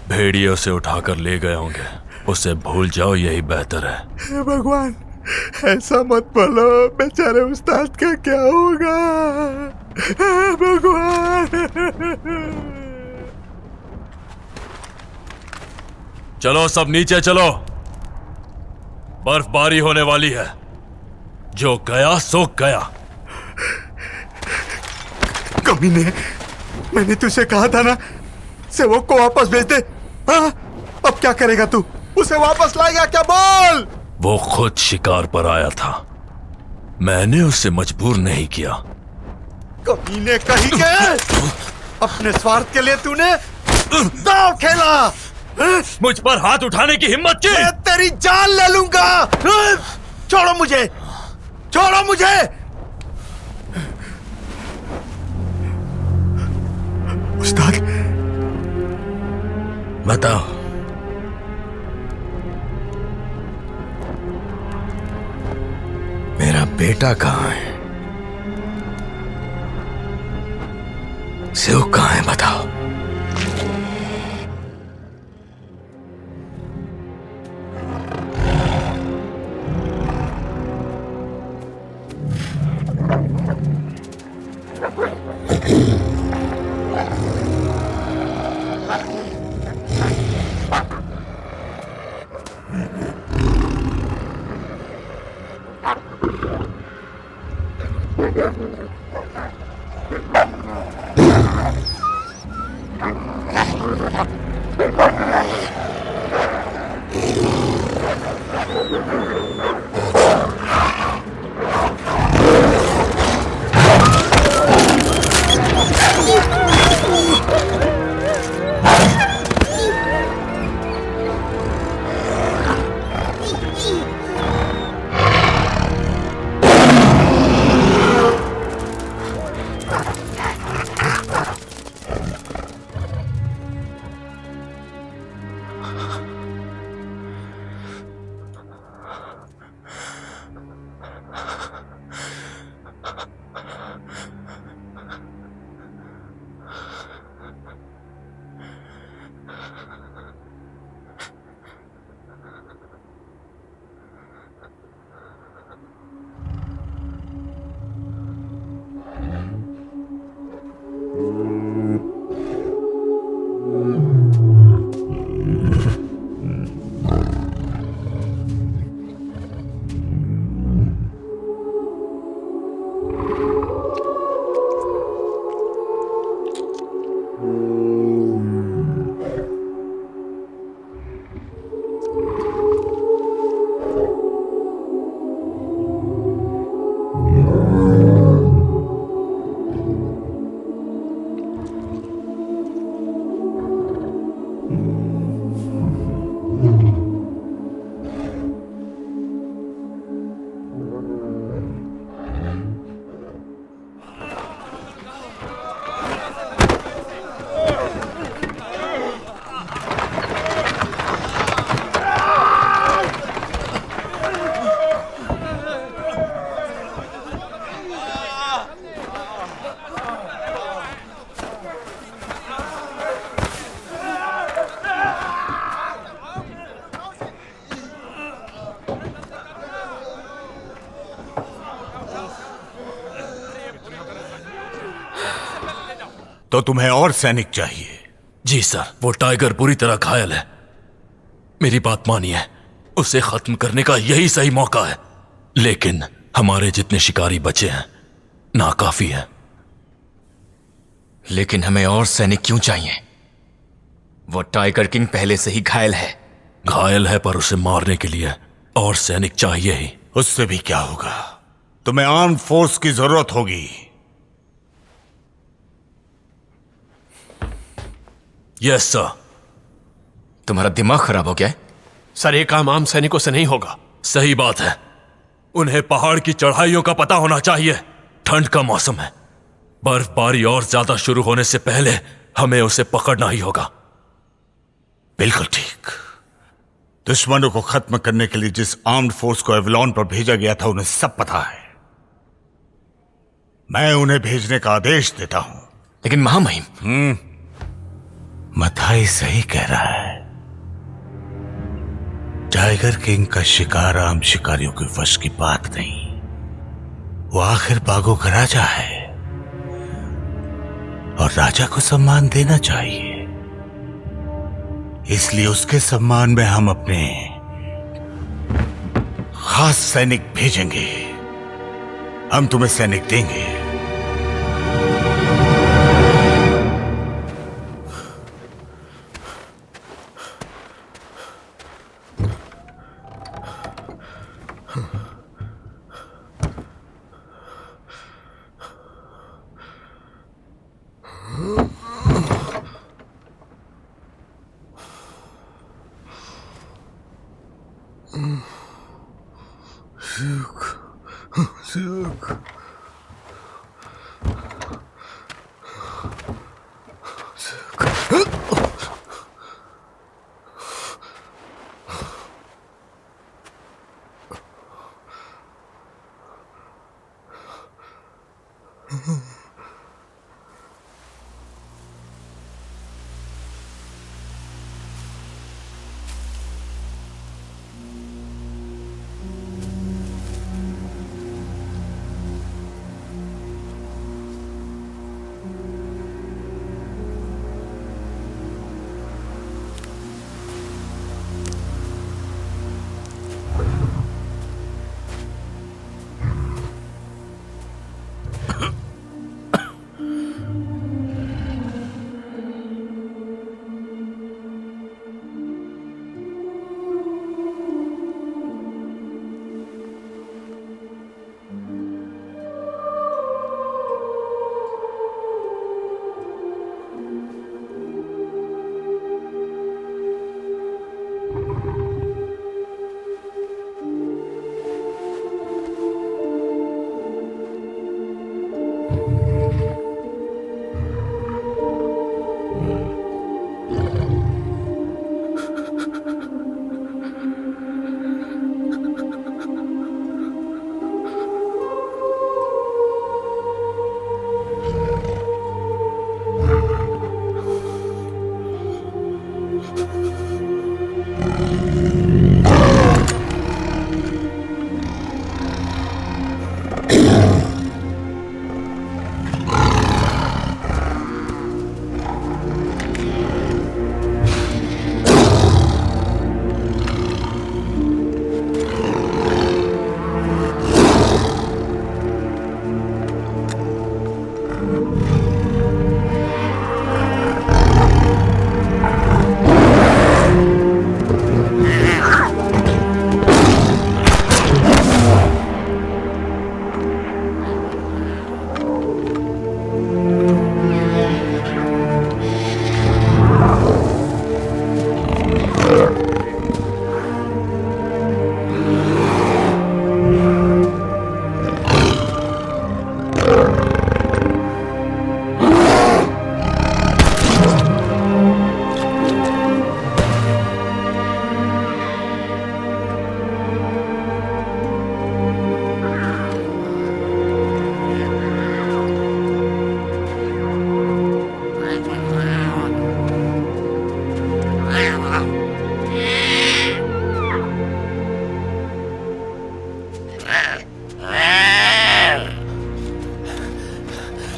A: भेड़िए उसे उठाकर ले गए होंगे। उसे भूल जाओ, यही बेहतर है।
G: हे भगवान, ऐसा मत बोलो। बेचारे उस्ताद का क्या होगा? हे भगवान।
A: चलो सब नीचे चलो। बर्फबारी होने वाली है। जो गया सो गया।
G: कमीने, मैंने तुझसे कहा था ना, सेवक को वापस भेज दे। हाँ? अब क्या करेगा तू? उसे वापस लाएगा क्या? बोल।
A: वो खुद शिकार पर आया था। मैंने उसे मजबूर नहीं किया।
G: कमीने कहीं के! अपने स्वार्थ के लिए तूने दांव खेला।
A: मुझ पर हाथ उठाने की हिम्मत की?
G: मैं तेरी जान ले लूंगा। छोड़ो मुझे, छोड़ो मुझे। उस्ताद,
B: बताओ, मेरा बेटा कहाँ है? सेवक कहाँ है? बताओ।
E: तो तुम्हें और सैनिक चाहिए?
A: जी सर, वो टाइगर बुरी तरह घायल है। मेरी बात मानिए, उसे खत्म करने का यही सही मौका है। लेकिन हमारे जितने शिकारी बचे हैं नाकाफी है।
F: लेकिन हमें और सैनिक क्यों चाहिए? वो टाइगर किंग पहले से ही घायल है।
A: घायल है पर उसे मारने के लिए और सैनिक चाहिए ही।
E: उससे भी क्या होगा? तुम्हें आर्म फोर्स की जरूरत होगी।
A: Yes sir.
F: तुम्हारा दिमाग खराब हो गया है?
I: सर, ये काम आम सैनिकों से नहीं होगा।
A: सही बात है। उन्हें पहाड़ की चढ़ाइयों का पता होना चाहिए। ठंड का मौसम है, बर्फबारी और ज्यादा शुरू होने से पहले हमें उसे पकड़ना ही होगा।
E: बिल्कुल ठीक। दुश्मनों को खत्म करने के लिए जिस आर्म्ड फोर्स को एवलॉन पर भेजा गया था उन्हें सब पता है। मैं उन्हें भेजने का आदेश देता हूं।
F: लेकिन महामहिम,
E: मथाई सही कह रहा है। टाइगर किंग का शिकार आम शिकारियों के वश की बात नहीं। वो आखिर बागों का राजा है और राजा को सम्मान देना चाहिए। इसलिए उसके सम्मान में हम अपने खास सैनिक भेजेंगे। हम तुम्हें सैनिक देंगे।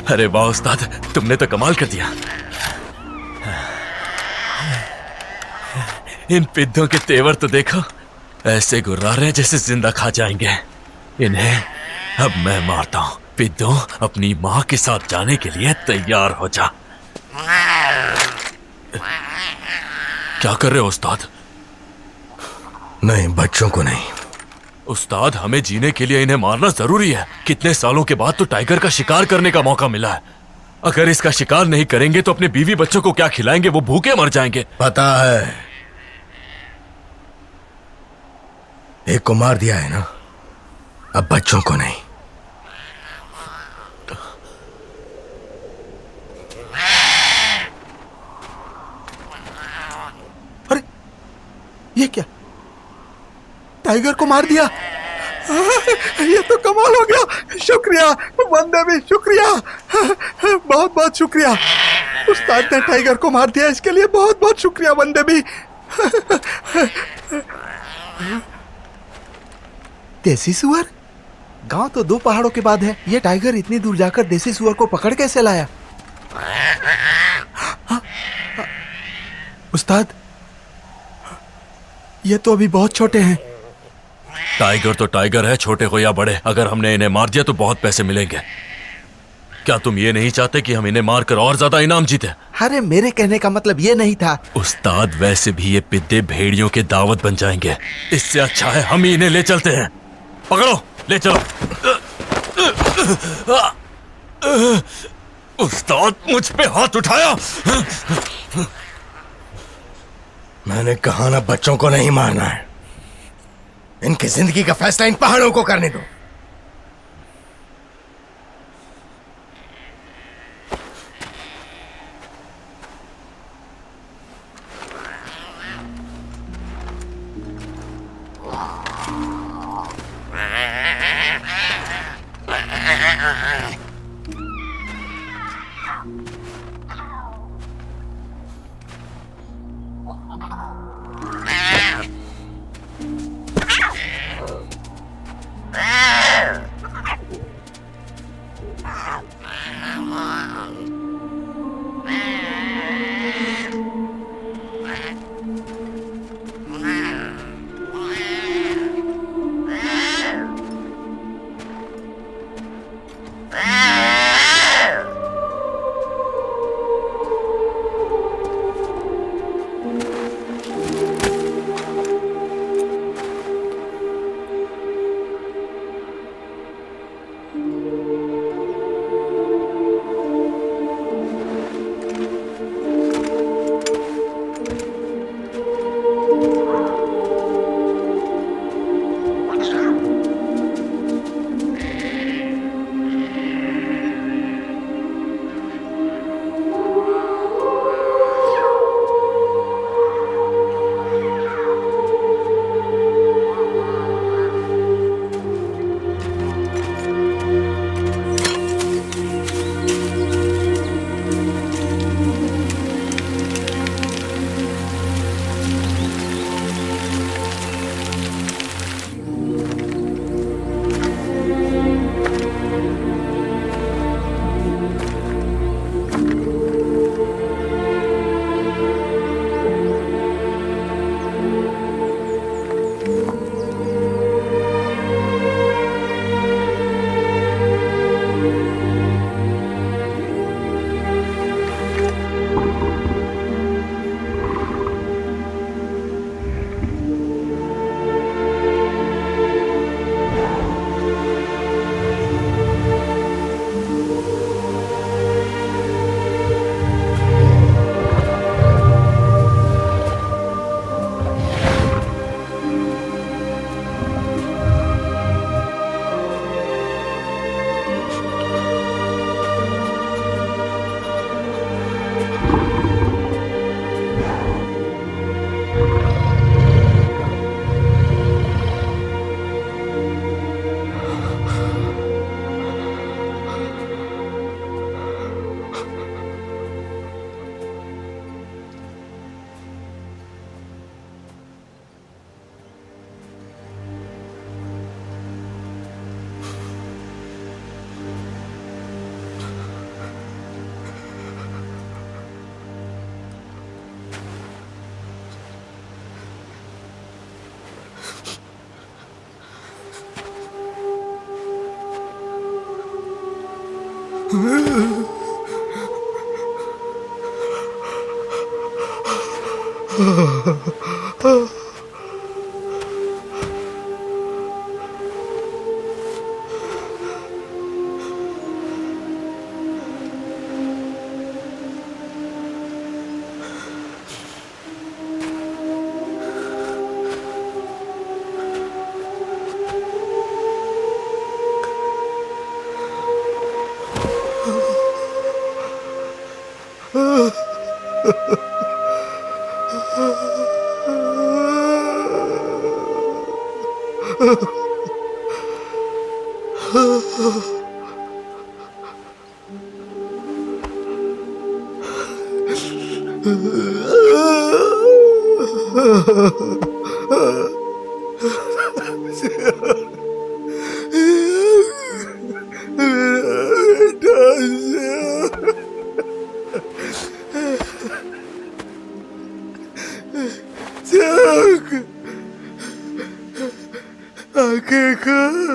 A: अरे वाह उस्ताद, तुमने तो कमाल कर दिया। इन पिद्दों के तेवर तो देखो, ऐसे गुर्रा रहे हैं जैसे जिंदा खा जाएंगे। इन्हें अब मैं मारता हूं। पिद्दों, अपनी मां के साथ जाने के लिए तैयार हो जा। क्या कर रहे हो उस्ताद?
B: नहीं, बच्चों को नहीं।
A: उस्ताद, हमें जीने के लिए इन्हें मारना जरूरी है। कितने सालों के बाद तो टाइगर का शिकार करने का मौका मिला है। अगर इसका शिकार नहीं करेंगे तो अपने बीवी बच्चों को क्या खिलाएंगे? वो भूखे मर जाएंगे।
B: पता है, एक को मार दिया है ना, अब बच्चों को नहीं।
G: अरे ये क्या, टाइगर को मार दिया? ये तो कमाल हो गया। शुक्रिया बंदे भी, शुक्रिया, बहुत बहुत शुक्रिया। उस्ताद ने टाइगर को मार दिया, इसके लिए बहुत बहुत शुक्रिया बंदे भी। देसी सुअर? गांव तो 2 पहाड़ों के बाद है, ये टाइगर इतनी दूर जाकर देसी सुअर को पकड़ कैसे लाया? उस्ताद, ये तो अभी बहुत छोटे हैं।
A: टाइगर तो टाइगर है, छोटे हो या बड़े। अगर हमने इन्हें मार दिया तो बहुत पैसे मिलेंगे। क्या तुम ये नहीं चाहते कि हम इन्हें मारकर और ज्यादा इनाम जीते?
G: अरे मेरे कहने का मतलब ये नहीं था।
A: उस्ताद, वैसे भी ये पिद्दे भेड़ियों के दावत बन जाएंगे। इससे अच्छा है हम ही इन्हें ले चलते हैं। पकड़ो, ले चलो। उस्ताद, मुझ पे हाथ उठाया।
B: मैंने कहा ना, बच्चों को नहीं मारना है। इनकी जिंदगी का फैसला इन पहाड़ों को करने दो। आंखें खोल,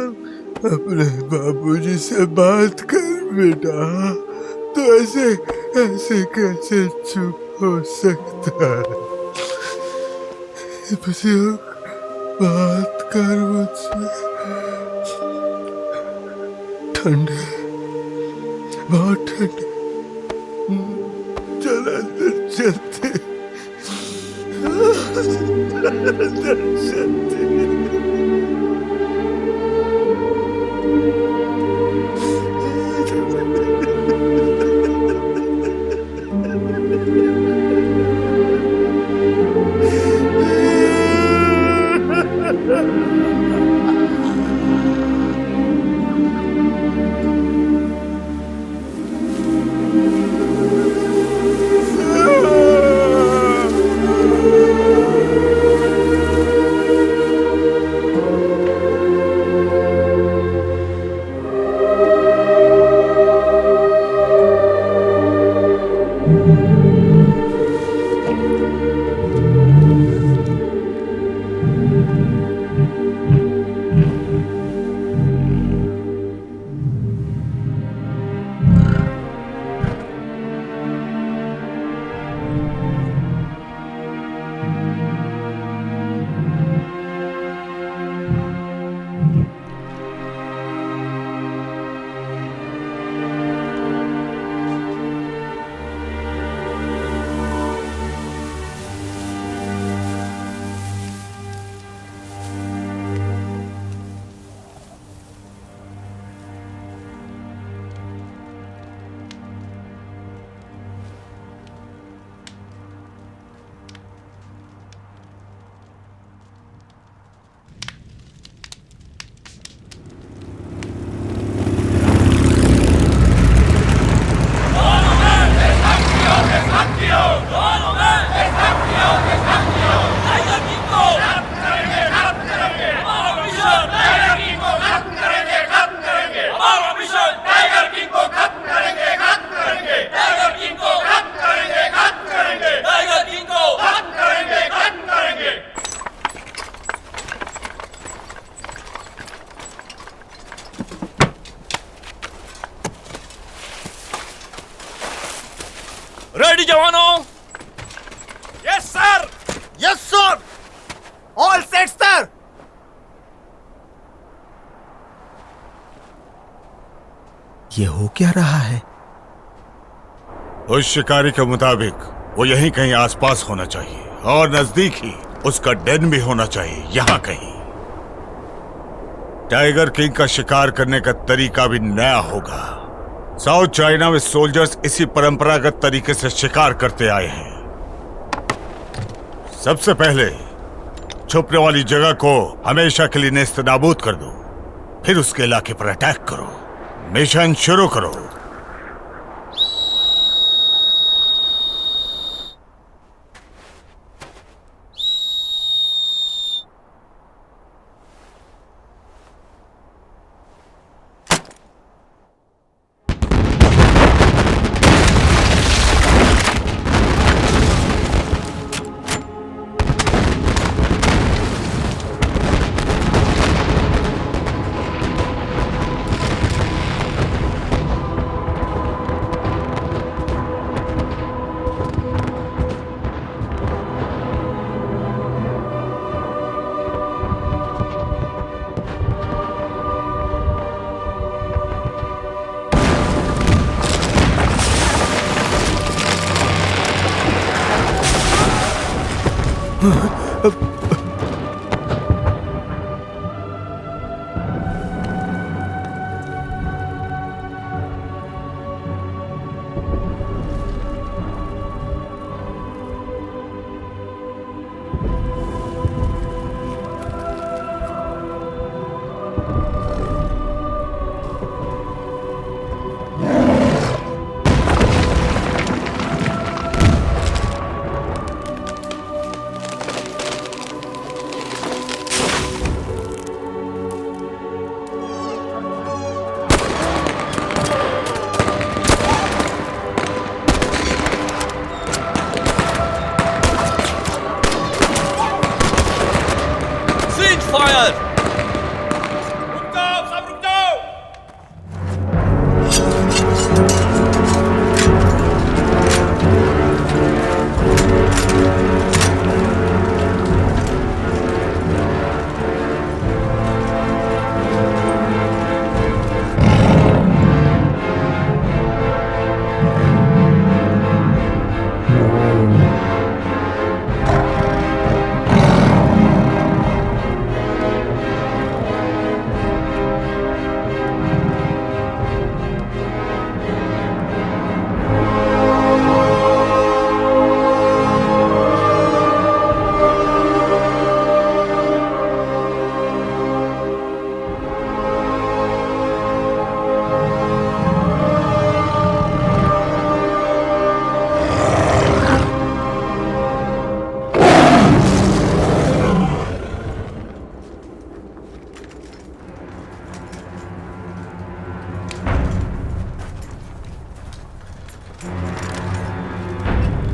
B: अपने बाबूजी से बात कर बेटा। तो ऐसे ऐसे कैसे चुप हो सकता है? बुजुर्ग, बात कर मुझसे। ठंड है, बहुत ठंड है। चल अंदर चलते, अंदर चलते।
F: रेडी जवानों?
H: Yes sir, yes sir, all set sir.
G: ये हो क्या रहा है?
E: उस शिकारी के मुताबिक वो यहीं कहीं आसपास होना चाहिए और नजदीक ही उसका डेन भी होना चाहिए, यहां कहीं। टाइगर किंग का शिकार करने का तरीका भी नया होगा। साउथ चाइना में सोल्जर्स इसी परंपरागत तरीके से शिकार करते आए हैं। सबसे पहले छुपने वाली जगह को हमेशा के लिए नेस्तनाबूद कर दो, फिर उसके इलाके पर अटैक करो। मिशन शुरू करो।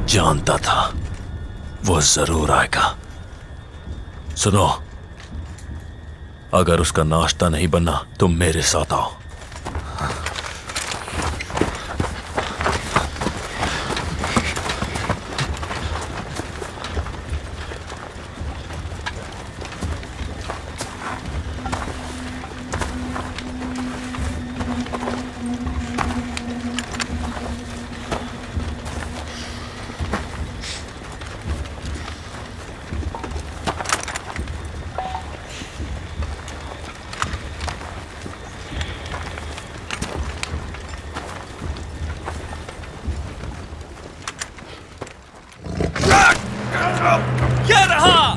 A: जानता था वो जरूर आएगा। सुनो, अगर उसका नाश्ता नहीं बनना तो मेरे साथ आओ।
J: क्या रहा?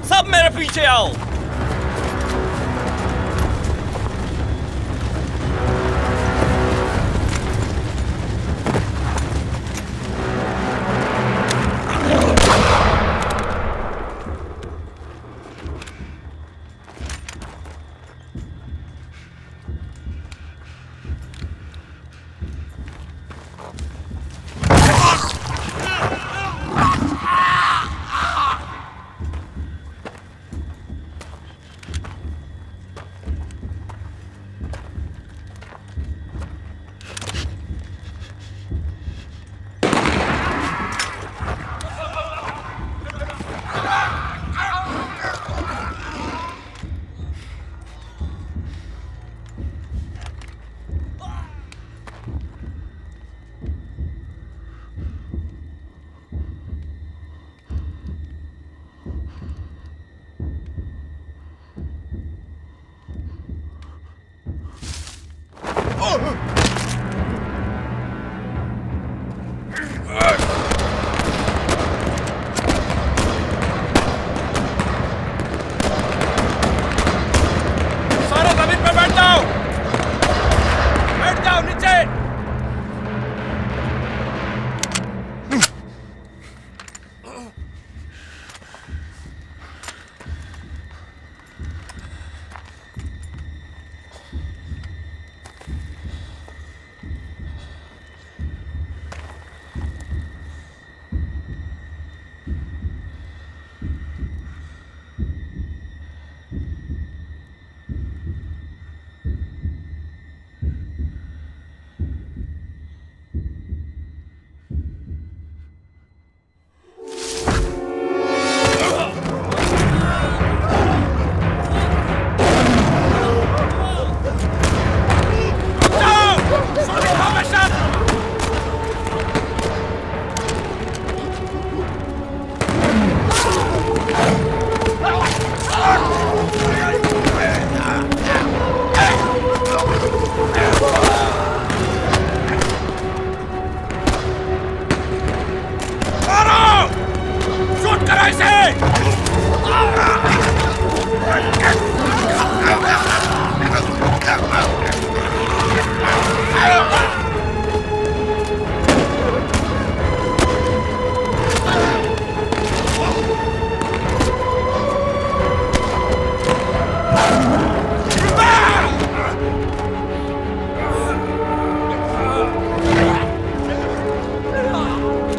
J: सब मेरे पीछे आओ।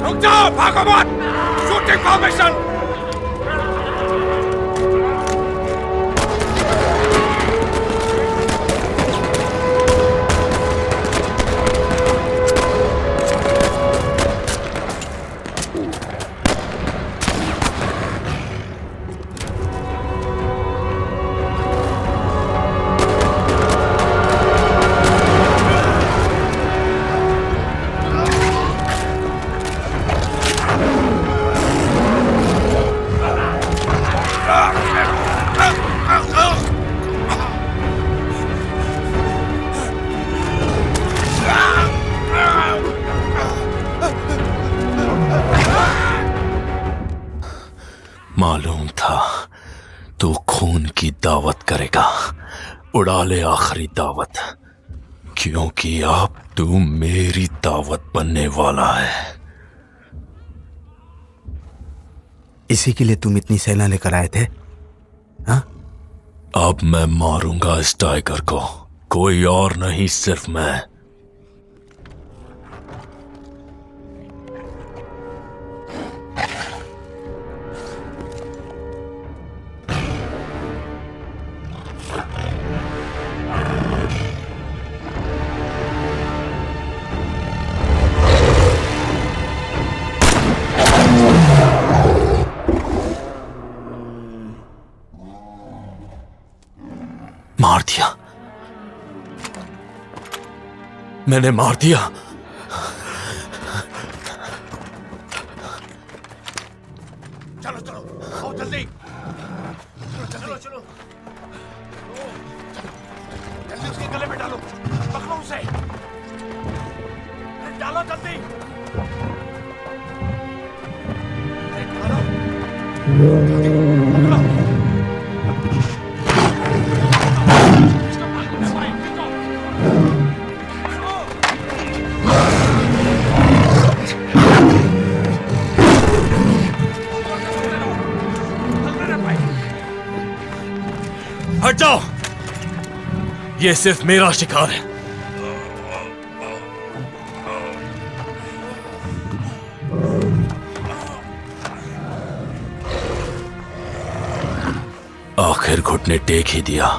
E: रुक जाओ, भागो मत। Shooting formation.
A: मालूम था तू खून की दावत करेगा। उड़ा ले आखिरी दावत, क्योंकि अब तू मेरी दावत बनने वाला है।
G: इसी के लिए तुम इतनी सेना लेकर आए थे? हाँ?
A: अब मैं मारूंगा इस टाइगर को, कोई और नहीं, सिर्फ मैं। मार दिया, मैंने मार दिया।
E: चलो चलो, आओ जल्दी। चलो चलो, जल्दी उसके गले में डालो, पकड़ो उसे, डालो जल्दी।
A: हट जाओ, ये सिर्फ मेरा शिकार है। आखिर घुटने टेक ही दिया।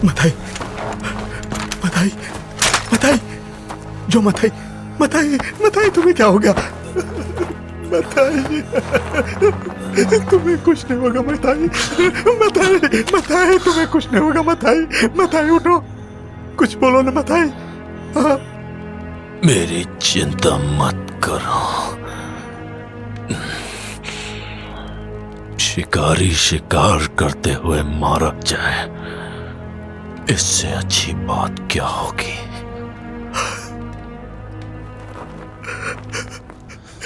G: मथाई, मथाई, मथाई, जो मथाई, मथाई, मथाई, तुम्हें क्या हो गया? मथाई, तुम्हें कुछ नहीं होगा मथाई, मथाई, मथाई, तुम्हें कुछ नहीं होगा मथाई, मथाई उठो, कुछ बोलो ना मथाई। हाँ?
A: मेरी चिंता मत करो, शिकारी शिकार करते हुए मारा जाए, इससे अच्छी बात क्या होगी?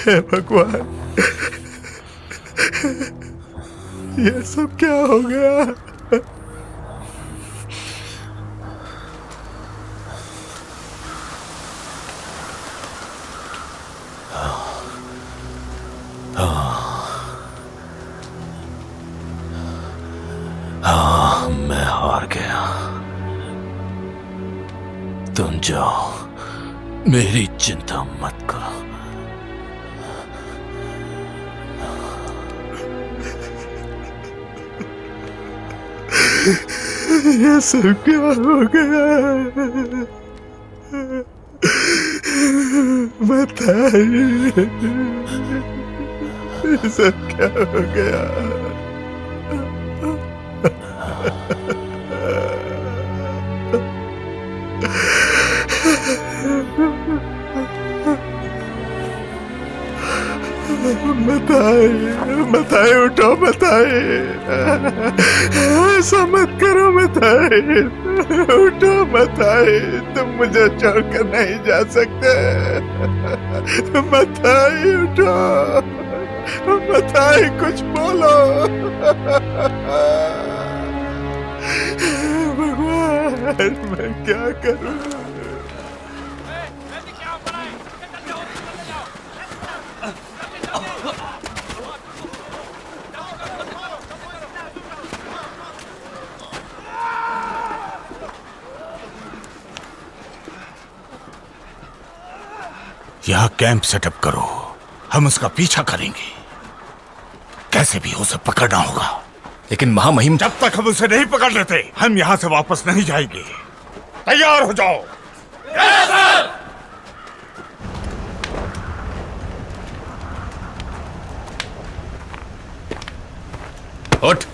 G: हे भगवान, ये सब क्या हो गया?
A: मैं हार गया। तुम जाओ, मेरी चिंता मत करो।
G: ये सब क्या हो गया? बताइए, ये सब क्या हो गया? बताइए, उठो, बताइए। ऐसा मत करो, बताइए। उठो, बताइए। तुम मुझे छोड़कर नहीं जा सकते। बताइए, उठो, बताइए, कुछ बोलो। भगवान, मैं क्या करूं?
E: यहां कैंप सेटअप करो, हम उसका पीछा करेंगे। कैसे भी उसे पकड़ना होगा।
F: लेकिन महामहिम,
E: जब तक हम उसे नहीं पकड़ लेते हम यहां से वापस नहीं जाएंगे। तैयार हो जाओ।
F: उठ।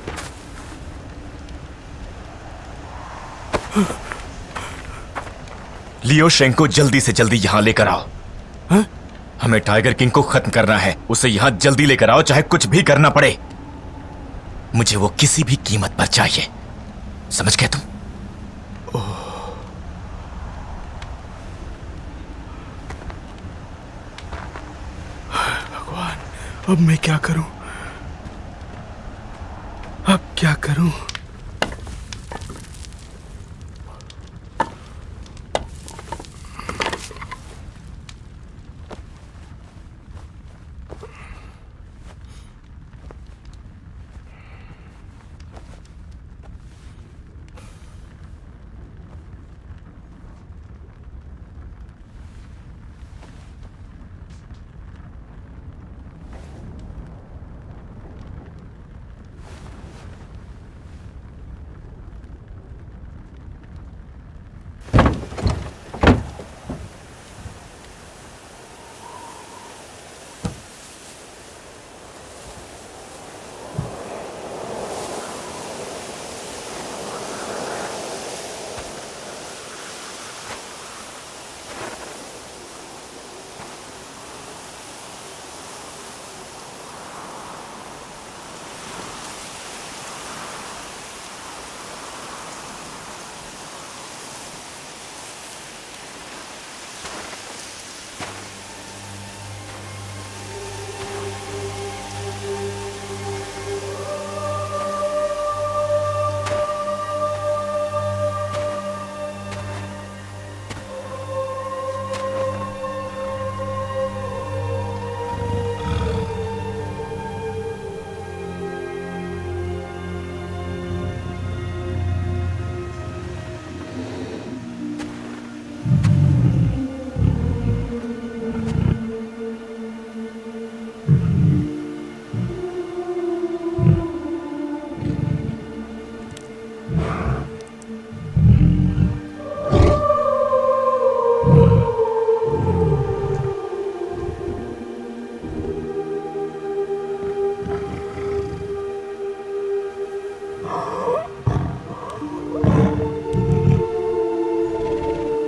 F: लियो शेंग को जल्दी से जल्दी यहां लेकर आओ। हमें टाइगर किंग को खत्म करना है। उसे यहां जल्दी लेकर आओ, चाहे कुछ भी करना पड़े। मुझे वो किसी भी कीमत पर चाहिए। समझ गए तुम?
G: भगवान, अब मैं क्या करूं? अब क्या करूं?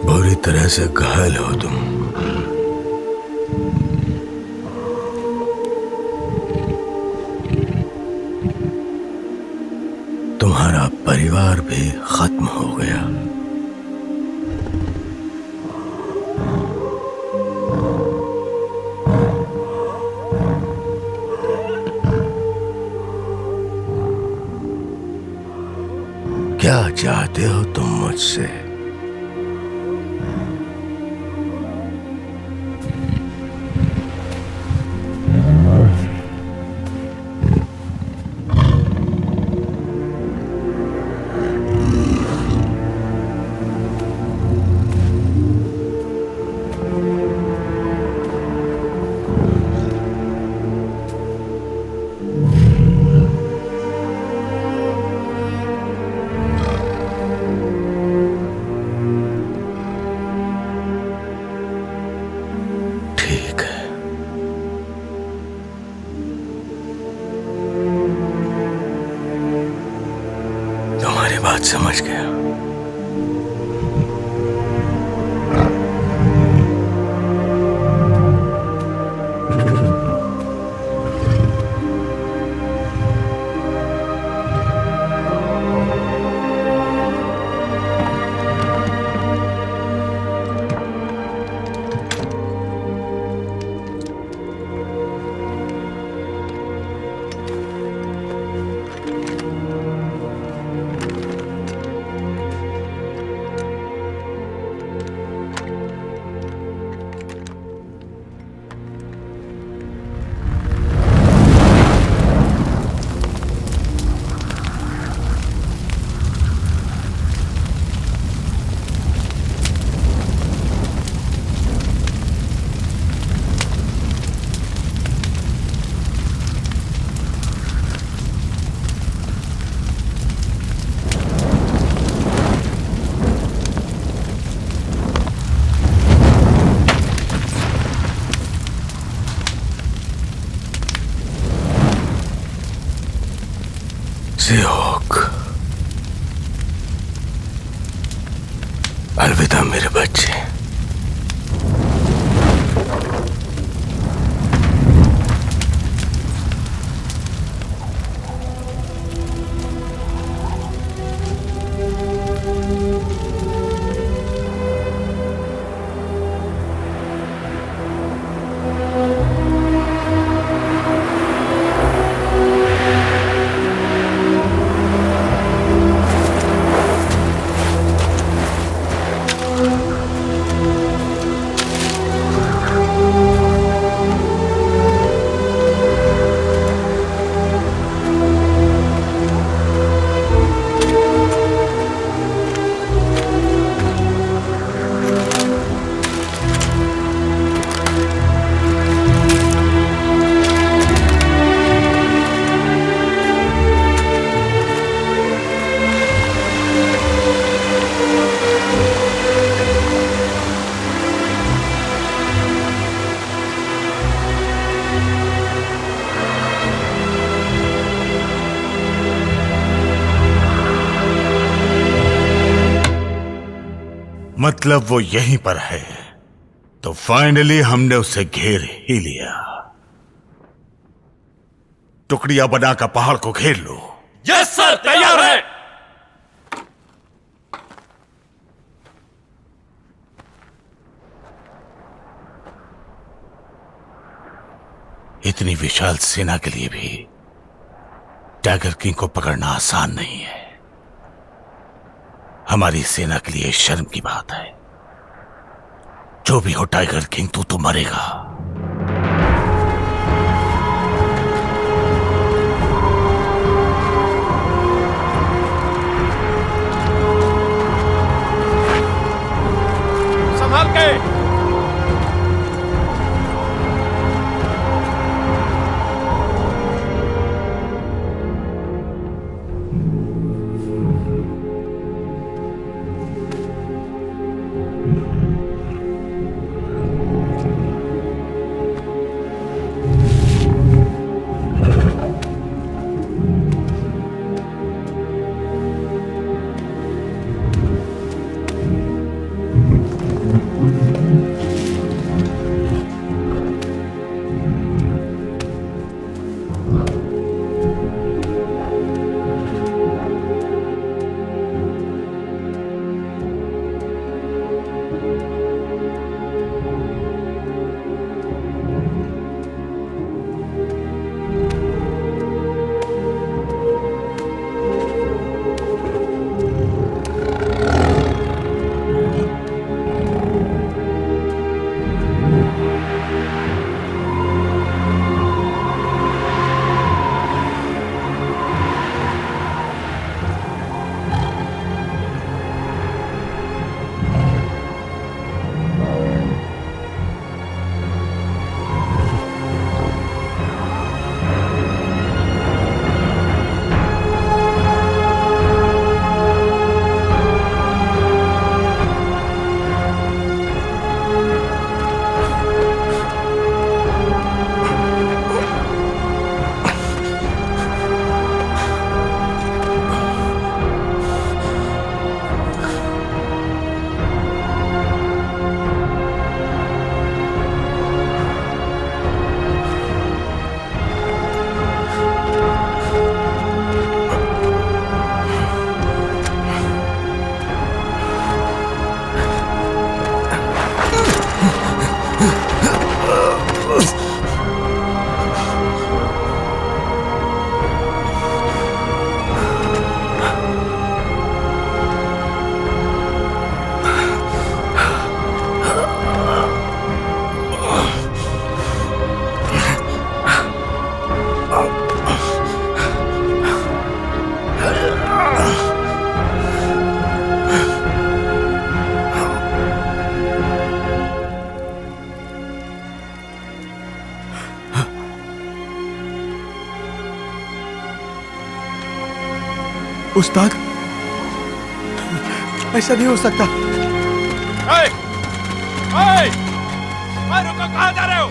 G: बुरी तरह से घायल हो तुम। तुम्हारा
B: परिवार भी खत्म हो गया। क्या चाहते हो तुम मुझसे? ठीक है, तुम्हारी बात समझ गया। सियोक, अलविदा मेरे बच्चे।
E: मतलब वो यहीं पर है, तो फाइनली हमने उसे घेर ही लिया। टुकड़ियां बनाकर पहाड़ को घेर लो।
F: यस सर, तैयार है।
E: इतनी विशाल सेना के लिए भी टाइगर किंग को पकड़ना आसान नहीं है। हमारी सेना के लिए शर्म की बात है। जो भी हो टाइगर किंग, तू तो मरेगा।
I: संभाल के।
G: उस्ताद, ऐसा नहीं हो सकता।
I: रुको, कहाँ जा रहे हो?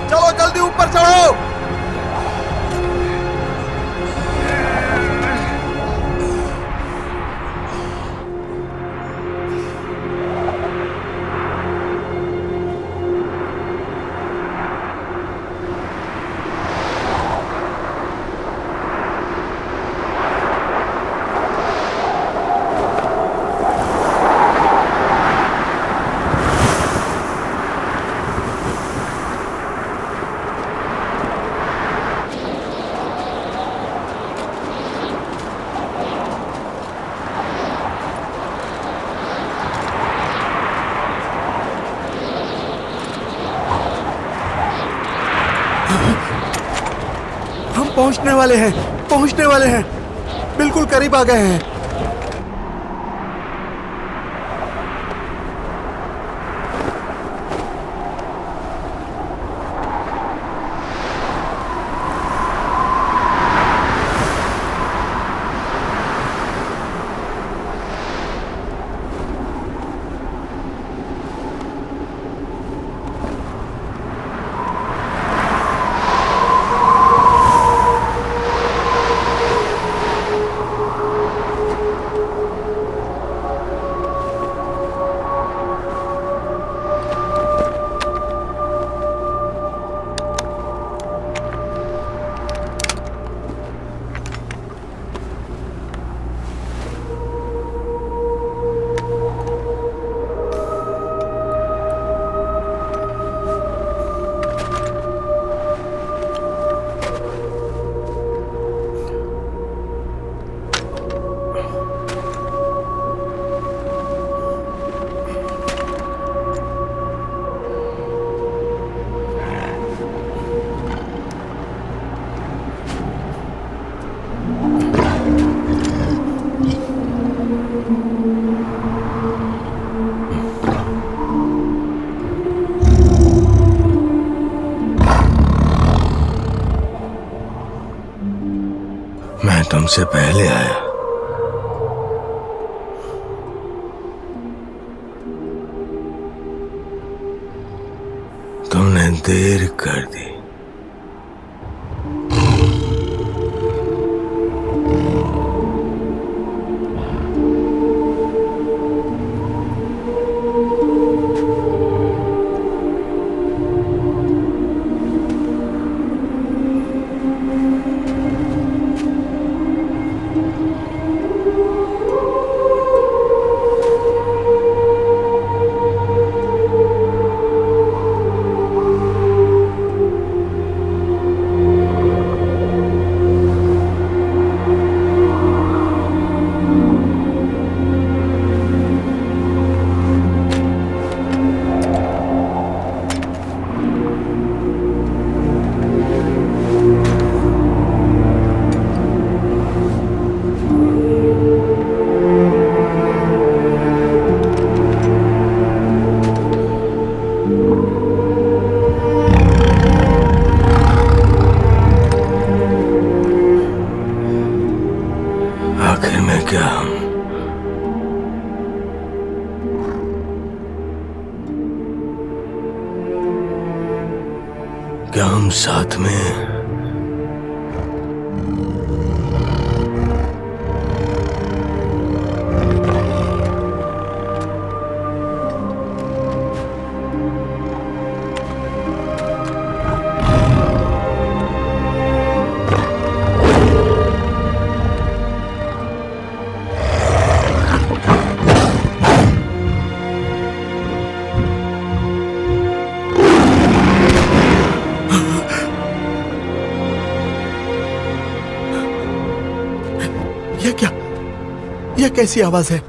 G: चलो जल्दी ऊपर चढ़ो। हम पहुंचने वाले हैं, बिल्कुल करीब आ गए हैं।
B: मैं तुमसे पहले आया। तुमने देर कर दी। आखिर में क्या हम साथ में
G: यह कैसी आवाज है?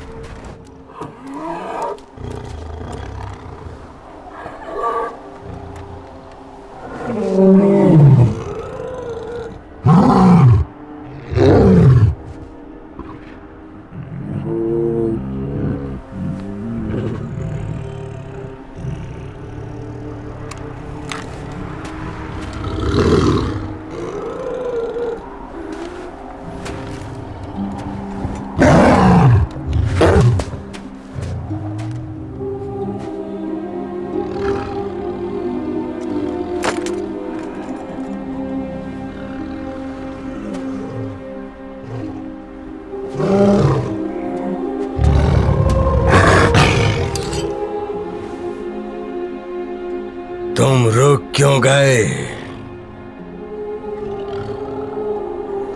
B: तुम रुक क्यों गए?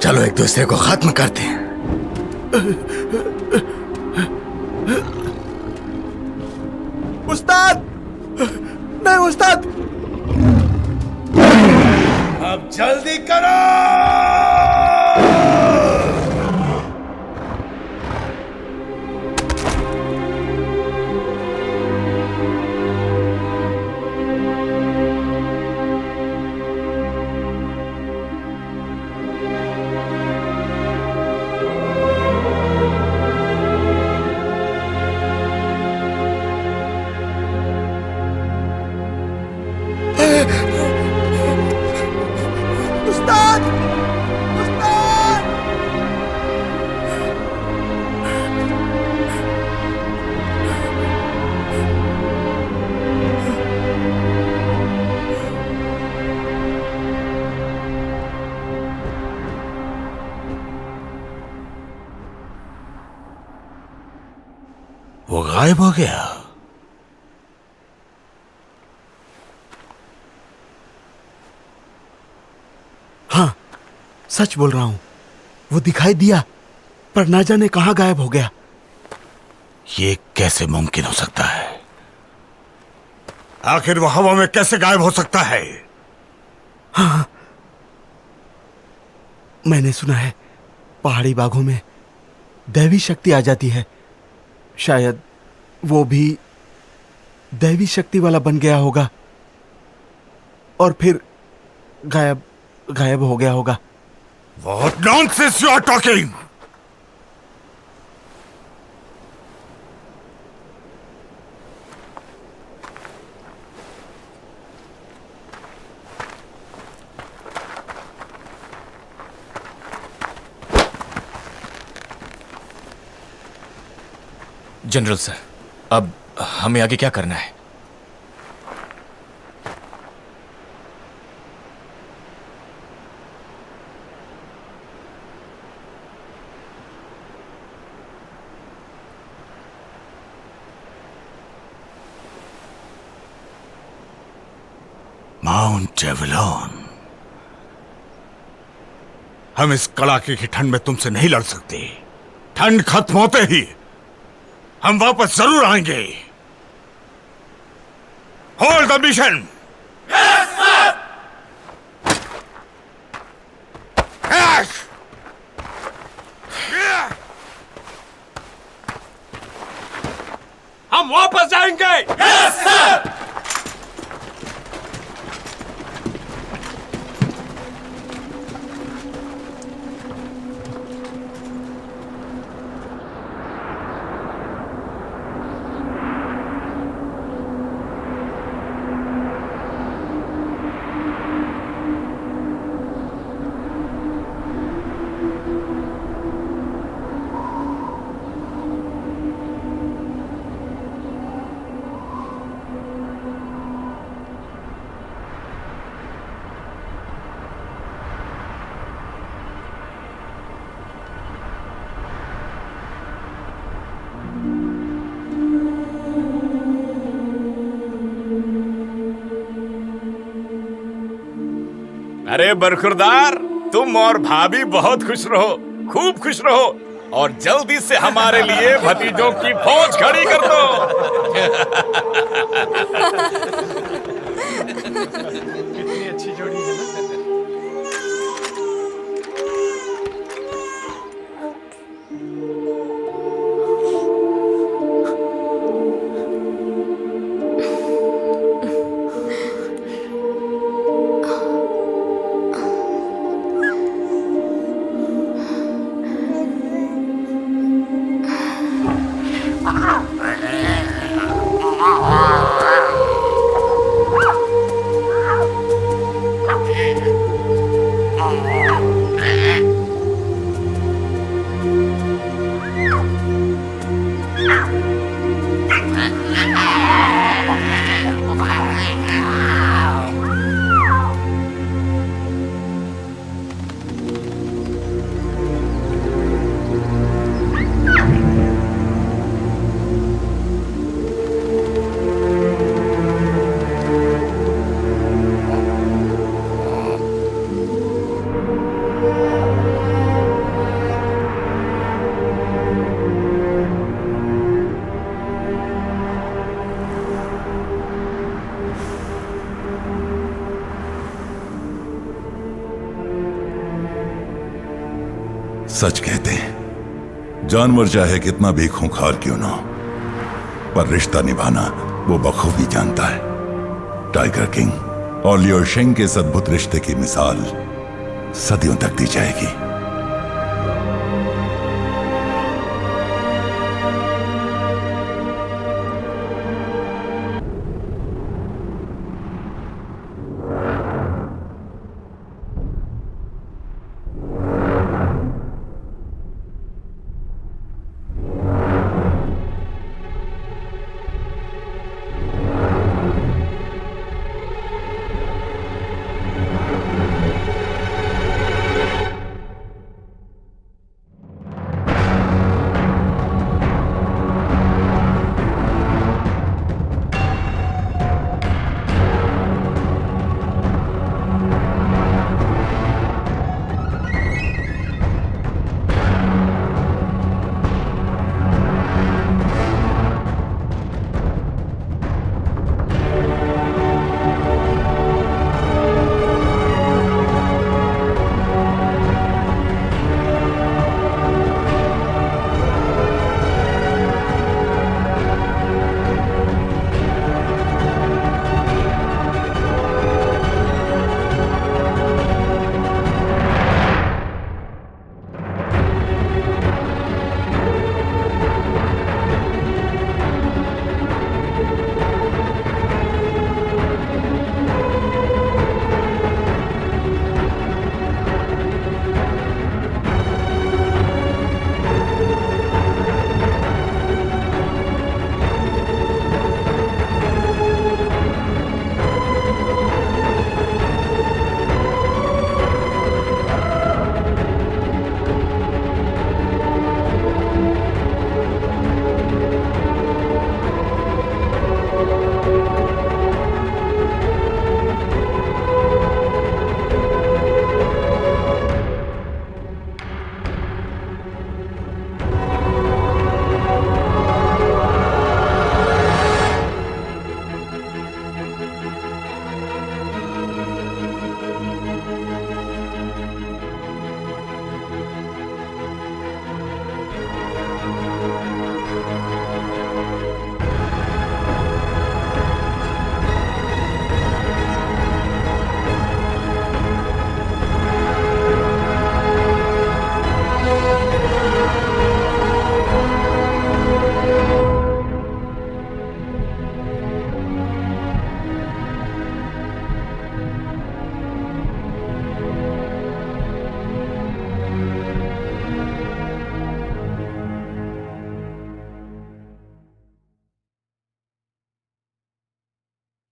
B: चलो एक दूसरे को खत्म करते हैं।
G: उस्ताद! नहीं उस्ताद!
B: अब जल्दी करो!
G: उस्ताद! उस्ताद!
E: वो गायब हो गया।
G: हाँ, सच बोल रहा हूं। वो दिखाई दिया, पर ना जाने कहां गायब हो गया।
E: ये कैसे मुमकिन हो सकता है? आखिर वो हवा में कैसे गायब हो सकता है?
G: हाँ, मैंने सुना है पहाड़ी बाघों में दैवी शक्ति आ जाती है। शायद वो भी दैवी शक्ति वाला बन गया होगा और फिर गायब हो गया होगा।
E: What nonsense you are talking!
F: General sir, अब हमें आगे क्या करना है?
E: Mount Avalon. हम इस कड़ाके की ठंड में तुमसे नहीं लड़ सकते। ठंड खत्म होते ही हम वापस जरूर आएंगे। Hold the mission. हम वापस जाएंगे। Yes sir.
L: अरे बरखुरदार, तुम और भाभी बहुत खुश रहो, खूब खुश रहो और जल्दी से हमारे लिए भतीजों की फौज खड़ी कर दो।
H: कितनी अच्छी जोड़ी है ना।
C: सच कहते हैं, जानवर चाहे कितना भी खूंखार क्यों ना हो, पर रिश्ता निभाना वो बखूबी जानता है। टाइगर किंग और लियो शेंग के इस अद्भुत रिश्ते की मिसाल सदियों तक दी जाएगी।